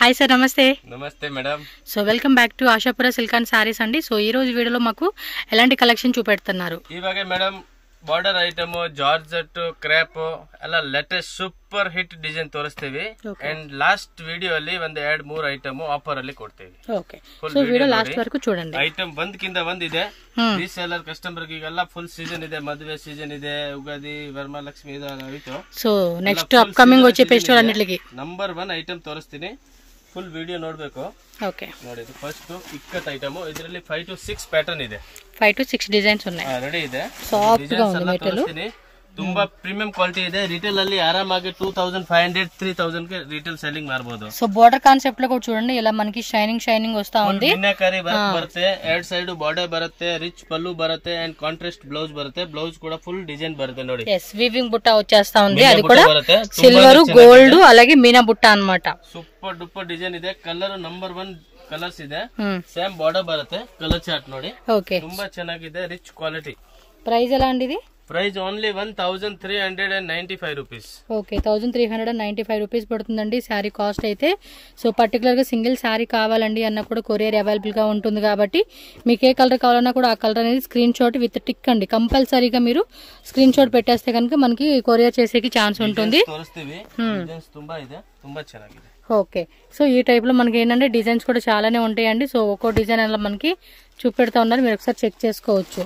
Hi sir, నమస్తే. నమస్తే madam. So welcome back to Ashapura silk and sarees అండి. సో ఈ రోజు వీడియోలో మాకు ఎలాంటి కలెక్షన్ చూపెడుతున్నారు? ఇవాగే madam border item georgette crepe ಎಲ್ಲ ಲೇಟೆಸ್ಟ್ ಸೂಪರ್ ಹಿಟ್ ಡಿಸೈನ್ ತೋರಿಸ್ತೀವಿ. ಅಂಡ್ ಲಾಸ್ಟ್ ವಿಡಿಯೋ ಅಲ್ಲಿ ಒಂದು 2-3 ಐಟಮ್ ಆಫರ್ ಅಲ್ಲಿ ಕೊಡ್ತೀವಿ. ಓಕೆ, ಸೊ ವಿಡಿಯೋ ಲಾಸ್ಟ್ ವರೆಗೂ చూడండి. ಐಟಮ್ ಒಂದಕ್ಕಿಂತ ಒಂದಿದೆ. ರೀಸೇಲರ್ ಕಸ್ಟಮರ್ ಗೆಲ್ಲ ಫುಲ್ ಸೀಸನ್ ಇದೆ, ಮದುವೆ ಸೀಸನ್ ಇದೆ, ಉಗಾದಿ, ವರಮಹಾಲಕ್ಷ್ಮಿ ಇದು ಆಯ್ತು. ಸೊ ನೆಕ್ಸ್ಟ್ ಅಪ್ಕಮಿಂಗ್ వచ్చే ಫೆಸ್ಟಿವಲ್ ಅನ್ನಿಟ್ಲಿಗೆ ನಂಬರ್ 1 ಐಟಮ್ ತೋರಿಸ್ತೀನಿ. ಫುಲ್ ವಿಡಿಯೋ ನೋಡಬೇಕು. ಓಕೆ, ನೋಡಿ ಫಸ್ಟ್ ಇಕ್ಕತ್ ಐಟಮ್. ಇದರಲ್ಲಿ 5 to 6 ಪ್ಯಾಟರ್ನ್ ಇದೆ. 5 to 6 ಡಿಸೈನ್ಸ್ ఉన్నాయి. ರೆಡಿ ಇದೆ. ಸಾಫ್ಟ್ గా ఉంది మెటీరియల్. ತುಂಬಾ ಪ್ರೀಮಿಯಂ ಕ್ವಾಲಿಟಿ ಇದೆ. ರಿಟೇಲ್ ಅಲ್ಲಿ ಆರಾಮಾಗಿ 2500-3000 ಗೆ ರಿಟೇಲ್ ಸೆಲ್ಲಿಂಗ್ ಮಾಡಬಹುದು. సో బోర్డర్ కాన్సెప్ట్ లో కూడా చూడండి, ఇలా మనకి షైనింగ్ వస్తా ఉంది. మీనాకాರಿ ವರ್ಕ್ ಬರುತ್ತೆ, ಎರಡ್ ಸೈಡ್ ಬಾರ್ಡರ್ ಬರುತ್ತೆ, ರಿಚ್ ಪಲ್ಲು ಬರುತ್ತೆ ಅಂಡ್ ಕಾಂಟ್ರಾಸ್ಟ್ ಬ್ಲೌಸ್ ಬರುತ್ತೆ. ಬ್ಲೌಸ್ ಕೂಡ ಫುಲ್ ಡಿಸೈನ್ ಬರುತ್ತೆ ನೋಡಿ. yes, వీవింగ్ బుట్ట వచ్చేస్తా ఉంది. అది కూడా సిల్వర్, గోల్డ్ అలాగే మీనా బుట్ట అన్నమాట. ಸೂಪರ್ ಡೂಪರ್ ಡಿಸೈನ್ ಇದೆ. ಕಲರ್ ನಂಬರ್ 1 ಕಲರ್ಸ್ ಇದೆ. ಸೇಮ್ ಬಾರ್ಡರ್ ಬರುತ್ತೆ. ಕಲರ್ ಚಾರ್ಟ್ ನೋಡಿ. ಓಕೆ, ತುಂಬಾ ಚೆನ್ನಾಗಿದೆ. Rich quality. ప్రైస్ ఎలా అండి? Price only 1395 rupees. Okay, 1395 rupees పడుతుందండి శారీ కాస్ట్ అయితే. సో పర్టికులర్ గా సింగిల్ శారీ కావాలండి అన్న కూడా కొరియర్ అవైలబుల్ గా ఉంటుంది కాబట్టి మీకు ఏ కలర్ కావాలన్నా కూడా ఆ కలర్ అనేది స్క్రీన్ షాట్ విత్ టిక్ అండి. కంపల్సరీగా మీరు స్క్రీన్ షాట్ పెట్టేస్తే కనుక మనకి కొరియర్ చేసేకి ఛాన్స్ ఉంటుంది. ఓకే, సో ఈ టైప్ లో మనకి ఏంటంటే డిజైన్స్ కూడా చాలానే ఉంటాయండి. సో ఒక్కో డిజైన్ అలా మనకి చూపెడతా ఉన్నారు, మీరు ఒకసారి చెక్ చేసుకోవచ్చు.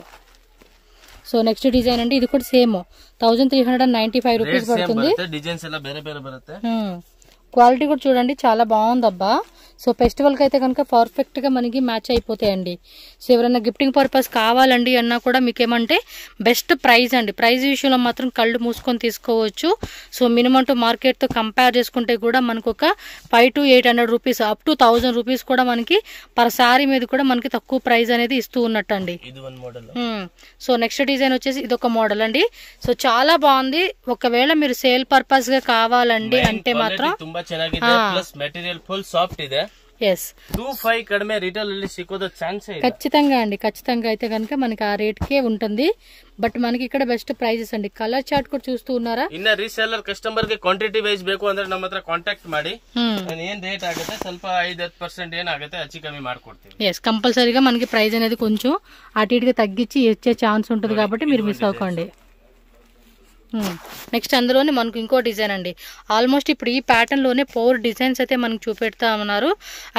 సో నెక్స్ట్ డిజైన్ అండి, ఇది కూడా సేమ్ 1395 రూపీస్ పడుతుంది. డిజైన్స్ ಎಲ್ಲ ಬೇರೆ ಬೇರೆ ಬರುತ್ತೆ. క్వాలిటీ కూడా చూడండి, చాలా బాగుందబ్బా. సో ఫెస్టివల్ కి అయితే కనుక పర్ఫెక్ట్ గా మనకి మ్యాచ్ అయిపోతాయండి. సో ఎవరైనా గిఫ్టింగ్ పర్పస్ కావాలండి అన్నా కూడా మీకేమంటే బెస్ట్ ప్రైస్ అండి. ప్రైస్ విషయంలో మాత్రం కళ్ళు మూసుకొని తీసుకోవచ్చు. సో మినిమం టు మార్కెట్ తో కంపేర్ చేసుకుంటే కూడా మనకు ఒక 500 to 800 rupees up to 1000 rupees కూడా మనకి పర్ సారీ మీద కూడా మనకి తక్కువ ప్రైస్ అనేది ఇస్తూ ఉన్నట్టండి. సో నెక్స్ట్ డిజైన్ వచ్చేసి ఇది ఒక మోడల్ అండి. సో చాలా బాగుంది. ఒకవేళ మీరు సేల్ పర్పస్ గా కావాలండి అంటే మాత్రం ತುಂಬಾ ಚೆನ್ನಾಗಿದೆ. ಪ್ಲಸ್ ಮೆಟೀರಿಯಲ್ ಫುಲ್ ಸಾಫ್ಟ್ ಇದೆ. yes, 25 ಕಡಿಮೆ ರಿಟೇಲ್ ಅಲ್ಲಿ ಸಿಕ್ಕೋದು ಚಾನ್ಸ್ ಇದೆ. ఖచ్చితంగా అండి, ఖచ్చితంగా అయితే కనుక మనకి ఆ రేట్ కే ఉంటుంది. బట్ మనకి ఇక్కడ బెస్ట్ ప్రైజెస్ అండి. కలర్ చార్ట్ కూడా చూస్తూ ఉన్నారా? ಇನ್ನ ರೀಸೇಲರ್ ಕಸ್ಟಮರ್ ಗೆ ಕ್ವಾಂಟಿಟಿ ವೈಸ್ ಬೇಕು ಅಂದ್ರೆ ನಮ್ಮ ಹತ್ರ ಕಾಂಟ್ಯಾಕ್ಟ್ ಮಾಡಿ ಏನ್ ರೇಟ್ ಆಗುತ್ತೆ ಸ್ವಲ್ಪ 5-10% ಏನಾಗುತ್ತೆ ಹೆಚ್ಚು ಕಮ್ಮಿ ಮಾಡ್ಕೊಡ್ತೀವಿ. ఎస్, కంపల్సరీగా మనకి ప్రైస్ అనేది కొంచెం అటు ఇటుగా తగ్గించి ఇచ్చే ఛాన్స్ ఉంటుంది కాబట్టి మీరు మిస్ అవ్వకండి. నెక్స్ట్ అందులోనే మనకు ఇంకో డిజైన్ అండి. ఆల్మోస్ట్ ఇప్పుడు ఈ ప్యాటర్న్ లోనే 4 డిజైన్స్ అయితే మనకు చూపెడతా ఉన్నారు.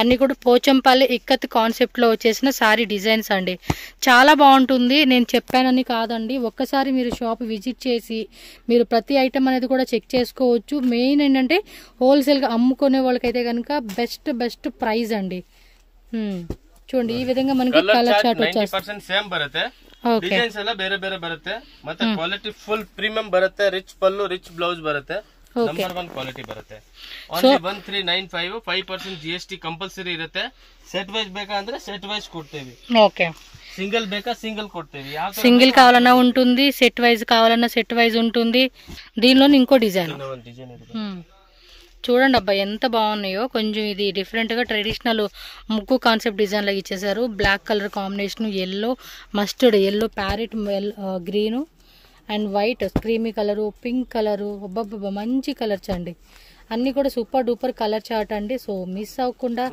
అన్ని కూడా పోచంపల్లి ఇక్కత్ కాన్సెప్ట్ లో వచ్చేసిన సారీ డిజైన్స్ అండి. చాలా బాగుంటుంది. నేను చెప్పానని కాదండి, ఒక్కసారి మీరు షాప్ విజిట్ చేసి మీరు ప్రతి ఐటమ్ అనేది కూడా చెక్ చేసుకోవచ్చు. మెయిన్ ఏంటంటే హోల్సేల్ గా అమ్ముకునే వాళ్ళకైతే కనుక బెస్ట్ ప్రైస్ అండి. చూడండి, ఈ విధంగా మనకి కలర్ చార్ట్ వచ్చేస్తుంది. ಡಿಸೈನ್ಸ್ ಎಲ್ಲ ಬೇರೆ ಬೇರೆ ಬರುತ್ತೆ. ಮತ್ತೆ ಕ್ವಾಲಿಟಿ ಫುಲ್ ಪ್ರೀಮಿಯಂ ಬರುತ್ತೆ. ರಿಚ್ ಪಲ್ಲು, ರಿಚ್ ಬ್ಲೌಸ್ ಬರುತ್ತೆ. ನಂಬರ್ 1 ಕ್ವಾಲಿಟಿ ಬರುತ್ತೆ. ಓನ್ಲಿ 1395. 5% GST ಕಂಪಲ್ಸರಿ ಇರುತ್ತೆ. ಸೆಟ್ ವೈಸ್ ಬೇಕಂದ್ರೆ ಸೆಟ್ ವೈಸ್ ಕೊಡ್ತೇವೆ. ఓకే, సింగిల్ ಬೇಕಾ సింగిల్ కొట్టేవి. సింగిల్ కావాలన్నా ఉంటుంది, సెట్ వైజ్ కావాలన్నా సెట్ వైజ్ ఉంటుంది. దీనిలో ఇంకో డిజైన్ చూడండి అబ్బా, ఎంత బాగున్నాయో. కొంచెం ఇది డిఫరెంట్ గా ట్రెడిషనల్ ముగ్గు కాన్సెప్ట్ డిజైన్ లాగా ఇచ్చేసారు. Black colour combination, yellow, mustard yellow, parrot green and white, creamy colour, pink colour. అబ్బబ్బా, మంచి కలర్స్ అండి. అన్ని కూడా సూపర్ డూపర్ కలర్ చార్ట్ అండి. సో మిస్ అవ్వకుండా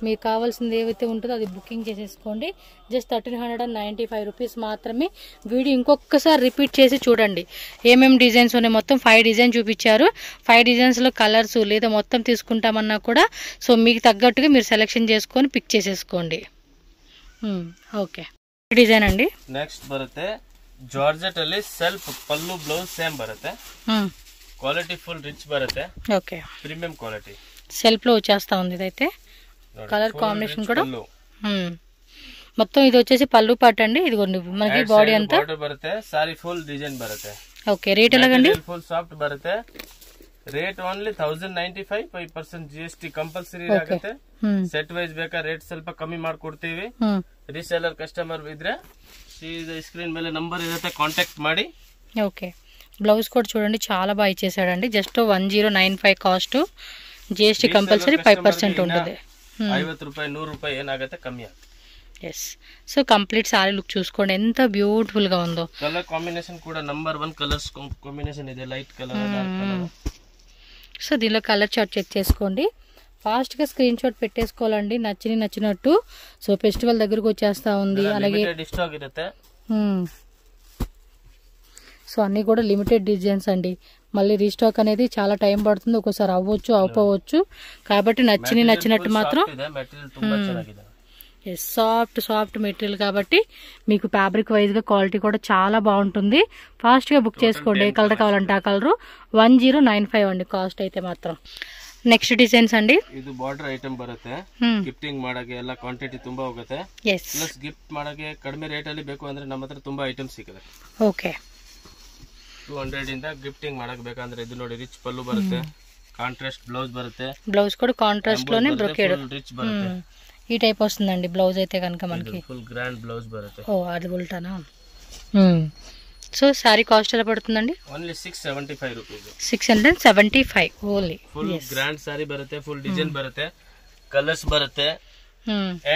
మీకు కావాల్సింది ఏవైతే ఉంటుందో అది బుకింగ్ చేసేసుకోండి. జస్ట్ 1395 రూపీస్ మాత్రమే. వీడియో ఇంకొకసారి రిపీట్ చేసి చూడండి ఏమేమి డిజైన్స్ ఉన్నాయి. మొత్తం 5 డిజైన్ చూపించారు. 5 డిజైన్స్ లో కలర్స్ లేదా మొత్తం తీసుకుంటామన్నా కూడా సో మీకు తగ్గట్టుగా మీరు సెలెక్షన్ చేసుకొని పిక్ చేసేసుకోండి. ఓకే, డిజైన్ అండి. నెక్స్ట్ బರುತ್ತೆ జార్జెట్ ಅಲ್ಲಿ సెల్ఫ్ పల్లు బ్లౌజ్ సేమ్ బರುತ್ತೆ. క్వాలిటీ ఫుల్ రిచ్ బರುತ್ತೆ. ఓకే, ప్రీమియం క్వాలిటీ సెల్ఫ్ లో వచ్చేస్తా ఉంది. ఇదైతే కలర్ కాంబినేషన్ కూడా మొత్తం ఇది వచ్చేసి పల్లు పాట అండి. ఇది మనకి బాడీ అంతా బರುತ್ತೆ. సారీ ఫుల్ డిజైన్ బರುತ್ತೆ. ఓకే, రేట్ ఎలాగండి? ఫుల్ ಸಾಫ್ಟ್ ಬರುತ್ತೆ. Rate only 1095. 5% GST ಕಂಪಲ್ಸರಿ ಆಗುತ್ತೆ. ಸೆಟ್ ವೈಸ್ ಬೇಕಾ ರೇಟ್ ಸ್ವಲ್ಪ ಕಮ್ಮಿ ಮಾಡ್ಕೊಡ್ತೀವಿ. ರೀಸೇಲರ್ ಕಸ್ಟಮರ್ ಇದ್ರೆ ಸ್ಕ್ರೀನ್ ಮೇಲೆ ನಂಬರ್ ಇರುತ್ತೆ, ಕಾಂಟ್ಯಾಕ್ಟ್ ಮಾಡಿ. ఓకే, బ్లౌజ్ కూడా చూడండి చాలా బాగా ఇచ్చేసాడండి. Just 1095 cost. GST కంపల్సరీ 5% ఉంటుంది. 50 ರೂಪಾಯಿ 100 ರೂಪಾಯಿ ಏನಾಗುತ್ತೆ ಕಮ್ಮಿ ಆಗುತ್ತೆ. Yes, so complete sari look చూసుకోండి ఎంత బ్యూటిఫుల్ గా ఉందో. కలర్ కాంబినేషన్ కూడా నంబర్ 1 కలర్స్ కాంబినేషన్ ಇದೆ. Light colour, dark colour. So దీనిలో కలర్ చార్ట్ చెక్ చేసుకోండి. ఫాస్ట్గా స్క్రీన్ షాట్ పెట్టేసుకోవాలండి నచ్చినట్టు. సో ఫెస్టివల్ దగ్గరకు వచ్చేస్తా ఉంది. అలాగే సో అన్నీ కూడా లిమిటెడ్ డిజైన్స్ అండి. మళ్ళీ రీస్టాక్ అనేది చాలా టైం పడుతుంది, ఒక్కోసారి అవ్వచ్చు అవ్వకపోవచ్చు. కాబట్టి నచ్చినట్టు మాత్రం సాఫ్ట్ మెటీరియల్ కాబట్టి మీకు ఫ్యాబ్రిక్ వైజ్గా క్వాలిటీ కూడా చాలా బాగుంటుంది. ఫాస్ట్గా బుక్ చేసుకోండి. ఏ కలర్ కావాలంటే ఆ కలరు. 1095 అండి కాస్ట్ అయితే మాత్రం. ನೆಕ್ಸ್ಟ್ ಡಿಸೈನ್ಸ್ ಅಂಡಿ ಇದು ಬಾರ್ಡರ್ ಐಟಮ್ ಬರುತ್ತೆ ಗಿಫ್ಟಿಂಗ್ ಮಾಡಕ್ಕೆ ಎಲ್ಲ ಕ್ವಾಂಟಿಟಿ ತುಂಬಾ ಹೋಗುತ್ತೆ ಪ್ಲಸ್ ಗಿಫ್ಟ್ ಮಾಡಕ್ಕೆ ಕಡಿಮೆ ರೇಟ್ ಅಲ್ಲಿ ಬೇಕು ಅಂದ್ರೆ ನಮ್ಮ ಹತ್ರ ತುಂಬಾ ಐಟಮ್ಸ್ ಸಿಗುತ್ತೆ ಓಕೆ 200 ಇಂದ ಗಿಫ್ಟಿಂಗ್ ಮಾಡಕ್ಕೆ ಬೇಕಂದ್ರೆ ಇದು ನೋಡಿ ರಿಚ್ ಪಲ್ಲು ಬರುತ್ತೆ ಕಾಂಟ್ರಾಸ್ಟ್ ಬ್ಲೌಸ್ ಬರುತ್ತೆ బ్లౌజ్ కూడా కాంట్రాస్ట్ లోనే బ్రోకేడ్ రిచ్ బರುತ್ತೆ ఈ టైప్ వస్తుందండి బ్లౌజ్ అయితే కనుక మనకి ఫుల్ గ్రాండ్ బ్లౌజ్ బರುತ್ತೆ ఓ అది ఉల్టానా సో సారీ కాస్ట్ ఎలా పడుతుందండి only 675 rupees 675 only full grand sari బರುತ್ತೆ ఫుల్ ಡಿಸೈನ್ ಬರುತ್ತೆ ಕಲರ್ಸ್ ಬರುತ್ತೆ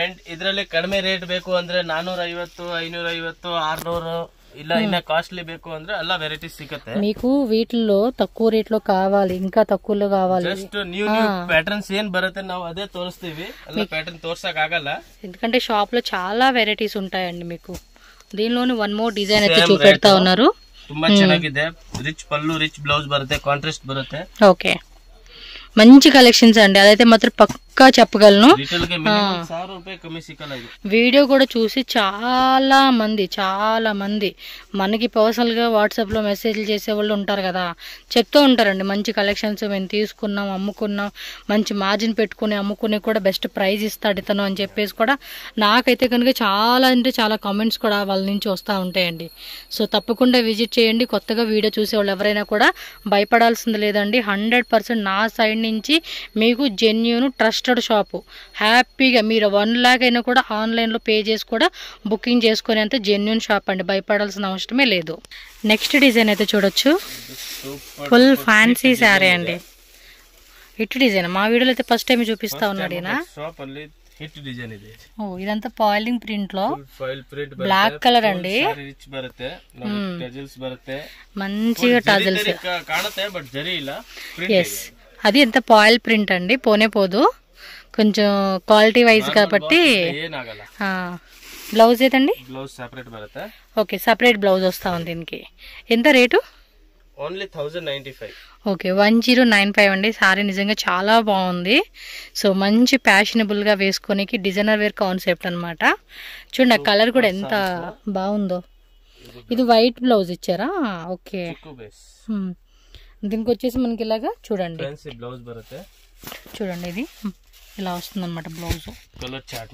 ಅಂಡ್ ಇದರಲ್ಲಿ ಕಡಿಮೆ ರೇಟ್ ಬೇಕು ಅಂದ್ರೆ 450 550 600 ಇಲ್ಲ ಇನ್ನ ಕಾಸ್ಟ್ಲಿ ಬೇಕು ಅಂದ್ರೆ ಎಲ್ಲ ವೆರೈಟೀಸ್ ಸಿಗುತ್ತೆ మీకు వీటిల్లో తక్కువ రేట్ లో కావాలి ఇంకా తక్కువలో కావాలి జస్ట్ న్యూ ప్యాటర్న్స్ ఏం బರುತ್ತೆ ನಾವು అదే తోరిస్ತೀವಿ అలా ప్యాటర్న్ తోర్సక ಆಗಲ್ಲ ఎందుకంటే షాప్ లో చాలా వెరైటీస్ ఉంటాయండి మీకు దీనిలోనే వన్ మోర్ డిజైన్ అయితే చూపెడతా ఉన్నారు ತುಂಬಾ ಚೆನ್ನಾಗಿದೆ రిచ్ పల్లు రిచ్ బ్లౌజ్ బರುತ್ತೆ కాంట్రాస్ట్ బರುತ್ತೆ ఓకే మంచి కలెక్షన్స్ అండి అదైతే మాత్రం పక్కా చెప్పగలను వీడియో కూడా చూసి చాలా మంది మనకి పర్సనల్ గా వాట్సాప్ లో మెసేజ్లు చేసే వాళ్ళు ఉంటారు కదా చెప్తూ ఉంటారండి మంచి కలెక్షన్స్ మేము తీసుకున్నాం అమ్ముకున్నాం మంచి మార్జిన్ పెట్టుకుని అమ్ముకునే కూడా బెస్ట్ ప్రైజ్ ఇస్తాడు ఇతను అని చెప్పేసి కూడా నాకైతే కనుక చాలా అంటే చాలా కామెంట్స్ కూడా వాళ్ళ నుంచి వస్తూ ఉంటాయండి సో తప్పకుండా విజిట్ చేయండి కొత్తగా వీడియో చూసే వాళ్ళు ఎవరైనా కూడా భయపడాల్సింది లేదండి 100% నా సైడ్ నుంచి మీకు జెన్యూన్ ట్రస్టెడ్ షాపు హ్యాపీగా మీరు 1 లాక్ అయినా కూడా ఆన్లైన్లో పే చేసి కూడా బుకింగ్ చేసుకునేంత జెన్యూన్ షాప్ అండి భయపడాల్సిన అవసరమే లేదు నెక్స్ట్ డిజైన్ అయితే చూడొచ్చు ఫుల్ ఫ్యాన్సీ శారీ అండి ఇటు డిజైన్ మా వీడియోలో అయితే ఫస్ట్ టైం చూపిస్తా ఉన్నాడు ఈయన ಹಿಟ್ ಡಿಸೈನ್ ಇದೆ ఓ ఇదంతా పాయిలింగ్ ప్రింట్ లో బ్లాక్ కలర్ అండి ರಿಚ್ ಬರುತ್ತೆ ಟಜಲ್ಸ್ ಬರುತ್ತೆ మంచిగా టజల్స్ ಕಾಣುತ್ತೆ ಬಟ್ ಜರಿ ಇಲ್ಲ ఎస్ అది ఎంత పాయిల్ ప్రింట్ అండి పోనే పోదు కొంచెం క్వాలిటీ వైజ్ కాబట్టి బ్లౌజ్ ఏదండి బ్లౌజ్ సెపరేట్ బರುತ್ತೆ ఓకే సెపరేట్ బ్లౌజ్ వస్తా ఉంది దీనికి ఎంత రేటు ఓన్లీ 1095 ఓకే 1095 అండి సారీ నిజంగా చాలా బాగుంది సో మంచి ఫ్యాషనబుల్గా వేసుకొనికి డిజైనర్ వేర్ కాన్సెప్ట్ అనమాట చూడండి కలర్ కూడా ఎంత బాగుందో ఇది వైట్ బ్లౌజ్ ఇచ్చారా ఓకే దీనికి వచ్చేసి మనకి ఇలాగా చూడండి బ్లౌజ్ బರುತ್ತೆ చూడండి ఇది ఇలా వస్తుంది అనమాట బ్లౌజ్ కలర్ చార్ట్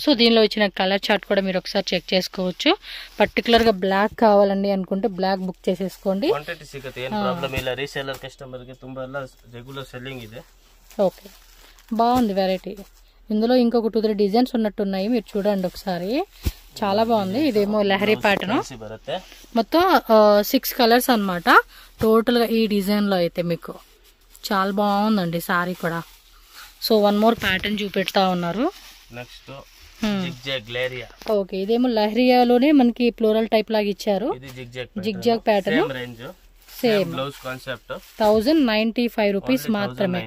సో దీనిలో ఇచ్చిన కలర్ చార్ట్ కూడా మీరు ఒకసారి చెక్ చేసుకోవచ్చు పర్టికులర్ గా బ్లాక్ కావాలండి అనుకుంటే బ్లాక్ బుక్ చేసేసుకోండి ಕ್ವಾಂಟಿಟಿ ಸಿಗುತ್ತೆ ಏನು ಪ್ರಾಬ್ಲಮ್ ಇಲ್ಲ ರೀಸೇಲರ್ ಕಸ್ಟಮರ್ ಗೆ ತುಂಬಾ ಎಲ್ಲ ರೆಗ್ಯುಲರ್ సెల్లింగ్ ಇದೆ ఓకే బాగుంది వెరైటీ ఇందులో ఇంకొక 2-3 డిజైన్స్ ఉన్నట్టున్నాయి మీరు చూడండి ఒకసారి చాలా బాగుంది ఇదేమో లహరి ప్యాటర్న్ మొత్తం 6 కలర్స్ అన్నమాట టోటల్ గా ఈ డిజైన్ లో అయితే మీకు చాలా బాగుందండి సారీ కూడా సో వన్ మోర్ ప్యాటర్న్ చూపెడతా ఉన్నారు నెక్స్ట్ జిగ్జాగ్ లహరియా ఓకే ఇదేమో లహరియాలోనే మనకి ఫ్లోరల్ టైప్ లాగా ఇచ్చారు ఇది zigzag pattern same range same blouse concept 1095 rupees మాత్రమే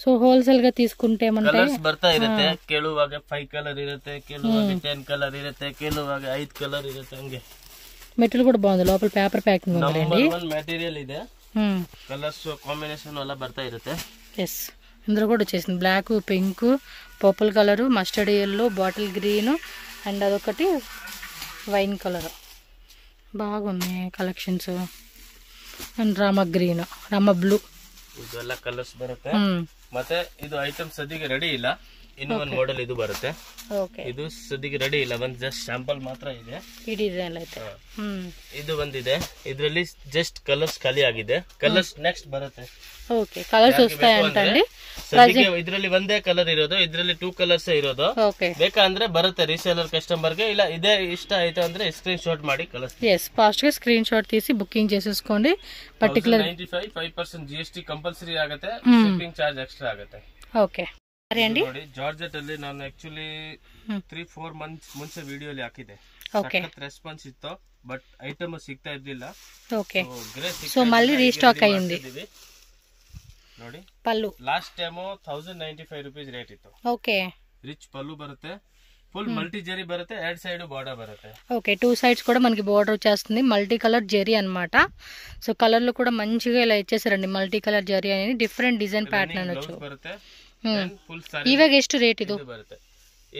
సో హోల్సేల్ గా తీసుకుంటే మనకి ಕಲರ್ಸ್ ಬರ್ತಾ ಇರುತ್ತೆ ಕೇಳುವಾಗ 5 ಕಲರ್ ಇರುತ್ತೆ ಕೇಳುವಾಗ 10 ಕಲರ್ ಇರುತ್ತೆ ಕೇಳುವಾಗ 5 ಕಲರ್ ಇರುತ್ತೆ ಹಂಗೆ మెటీరియల్ కూడా బాగుంది లోపల పేపర్ ప్యాకింగ్ ఉందండి నంబర్ 1 మెటీరియల్ ಇದೆ కలర్స్ కాంబినేషన్ అలా ಬರ್ತಾ ఇರುತ್ತೆ ఎస్ ఇందులో కూడా వచ్చేసింది black pink purple colour mustard yellow bottle green and అదొకటి వైన్ కలర్ బాగుంది collections and rama green rama blue ಇದೆಲ್ಲ ಕಲರ್ಸ್ ಬರುತ್ತೆ ಮತ್ತೆ ಇದು ಐಟಮ್ ಸದ್ಯಕ್ಕೆ ರೆಡಿ ಇಲ್ಲ ಇನ್ನು ಒಂದು ಮಾಡೆಲ್ ಇದು ಬರುತ್ತೆ ಓಕೆ ಇದು ಸದ್ಯಕ್ಕೆ ರೆಡಿ ಇಲ್ಲ ಒಂದು ಜಸ್ಟ್ ಸ್ಯಾಂಪಲ್ ಮಾತ್ರ ಇದೆ ಈ ಡಿಸೈನ್ ಐತೆ ಇದು ಬಂದಿದೆ ಇದರಲ್ಲಿ ಜಸ್ಟ್ ಕಲರ್ಸ್ ಖಾಲಿ ಆಗಿದೆ ಕಲರ್ಸ್ ನೆಕ್ಸ್ಟ್ ಬರುತ್ತೆ ಓಕೆ ಕಲರ್ಸ್ ವస్తాయి ಅಂತಂడి ಸದ್ಯಕ್ಕೆ ಇದರಲ್ಲಿ ಒಂದೇ ಕಲರ್ ಇರೋದು ಇದರಲ್ಲಿ 2 ಕಲರ್ಸ್ ಇರೋದು ಓಕೆ ಬೇಕಂದ್ರೆ ಬರುತ್ತೆ ರೀಸೇಲರ್ ಕಸ್ಟಮರ್ ಗೆ ಇಲ್ಲ ಇದೇ ಇಷ್ಟ ಆಯ್ತು ಅಂದ್ರೆ ಸ್ಕ್ರೀನ್ ಶಾಟ್ ಮಾಡಿ ಕಳಿಸಿ yes ಫಾಸ್ಟ್ గా స్క్రీన్ షాట్ తీసి బుకింగ్ చేసేసుకోండి పర్టిక్యులర్ 95 5% GST ಕಂಪಲ್ಸರಿ ಆಗುತ್ತೆ ಶಿಪ್ಪಿಂಗ್ ಚಾರ್ಜ್ ಎಕ್ಸ್ಟ್ರಾ ಆಗುತ್ತೆ ಓಕೆ ಸರಿ ಅಂడి ನೋಡಿ ಜಾರ್ಜೆಟ್ ಅಲ್ಲಿ ನಾನು ಆಕ್ಚುಲಿ 3-4 ಮಂತ್ಸ್ ಮುಂಚೆ ವಿಡಿಯೋಲಿ ಹಾಕಿದೆ ಸಖತ್ ರೆಸ್ಪಾನ್ಸ್ ಇತ್ತು ಬಟ್ ಐಟಮ್ ಸಿಗ್ತಾ ಇರ್ಲಿಲ್ಲ ఓకే సో మళ్ళీ రీస్టాక్ అయ్యింది ನೋಡಿ పళ్ళు ಲಾಸ್ಟ್ ಟೈಮ್ 1095 ರೂಪೀಸ್ ರೇಟ್ ಇತ್ತು. ఓకే ರಿಚ್ ಪಲ್ಲು ಬರುತ್ತೆ, ఫుల్ మల్టీ జరీ బರುತ್ತೆ, ఎడ్ సైడ్ బార్డర్ బರುತ್ತೆ. ఓకే 2 సైడ్స్ కూడా మనకి బార్డర్ వచ్చేస్తుంది, మల్టీ కలర్ జరీ అన్నమాట. సో కలర్లు కూడా మంచిగా ఇలా ఇచ్చేసారండి, మల్టీ కలర్ జరీ అనేది డిఫరెంట్ డిజైన్ ప్యాటర్న్ అనొచ్చు. ಬರುತ್ತೆ ಫುಲ್ ಇವಾಗ ಎಷ್ಟು ರೇಟ್ ಇದು ಬರುತ್ತೆ?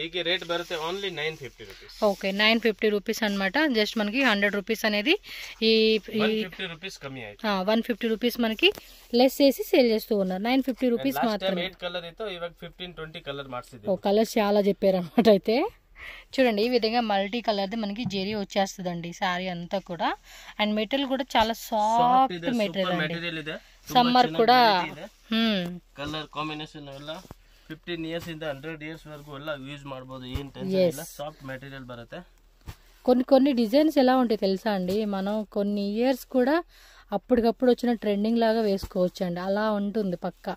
ಈಗ ರೇಟ್ ಬರುತ್ತೆ ఓన్లీ 950 రూపీస్. ఓకే 950 రూపీస్ అన్నమాట. జస్ట్ మనకి 100 రూపీస్ అనేది ఈ 150 రూపీస్ కమ్మి అయితే 150 రూపీస్ మనకి లెస్ చేసి సేల్ చేస్తూ ఉన్నారు. 950 రూపీస్ మాత్రమే. 8 కలర్ అయితే ఇವಾಗ 15-20 కలర్ మార్చిది. ఓ కలర్స్ చాలా చెప్పారు అన్నమాట. అయితే చూడండి ఈ విధంగా మల్టీ కలర్ది మనకి జెరీ వచ్చేస్తుందండి సారీ అంతా కూడా. అండ్ మెటీరియల్ కూడా చాలా సాఫ్ట్ మెటీరియల్ అండి. సమ్మర్ కూడా కలర్ కాంబినేషన్ వల్ల 15 ఇయర్స్ ಇಂದ 100 ఇయర్స్ వరకు ಎಲ್ಲ యూజ్ ಮಾಡಬಹುದು. ఏం టెన్షన్ ಇಲ್ಲ, సాఫ్ట్ మెటీరియల్ బರುತ್ತೆ. కొన్ని డిజైన్స్ ఎలా ఉంటాయి తెలుసా అండి, మనం కొన్ని ఇయర్స్ కూడా అప్పటికప్పుడు వచ్చిన ట్రెండింగ్ లాగా వేసుకోవచ్చు అండి, అలా ఉంటుంది పక్క.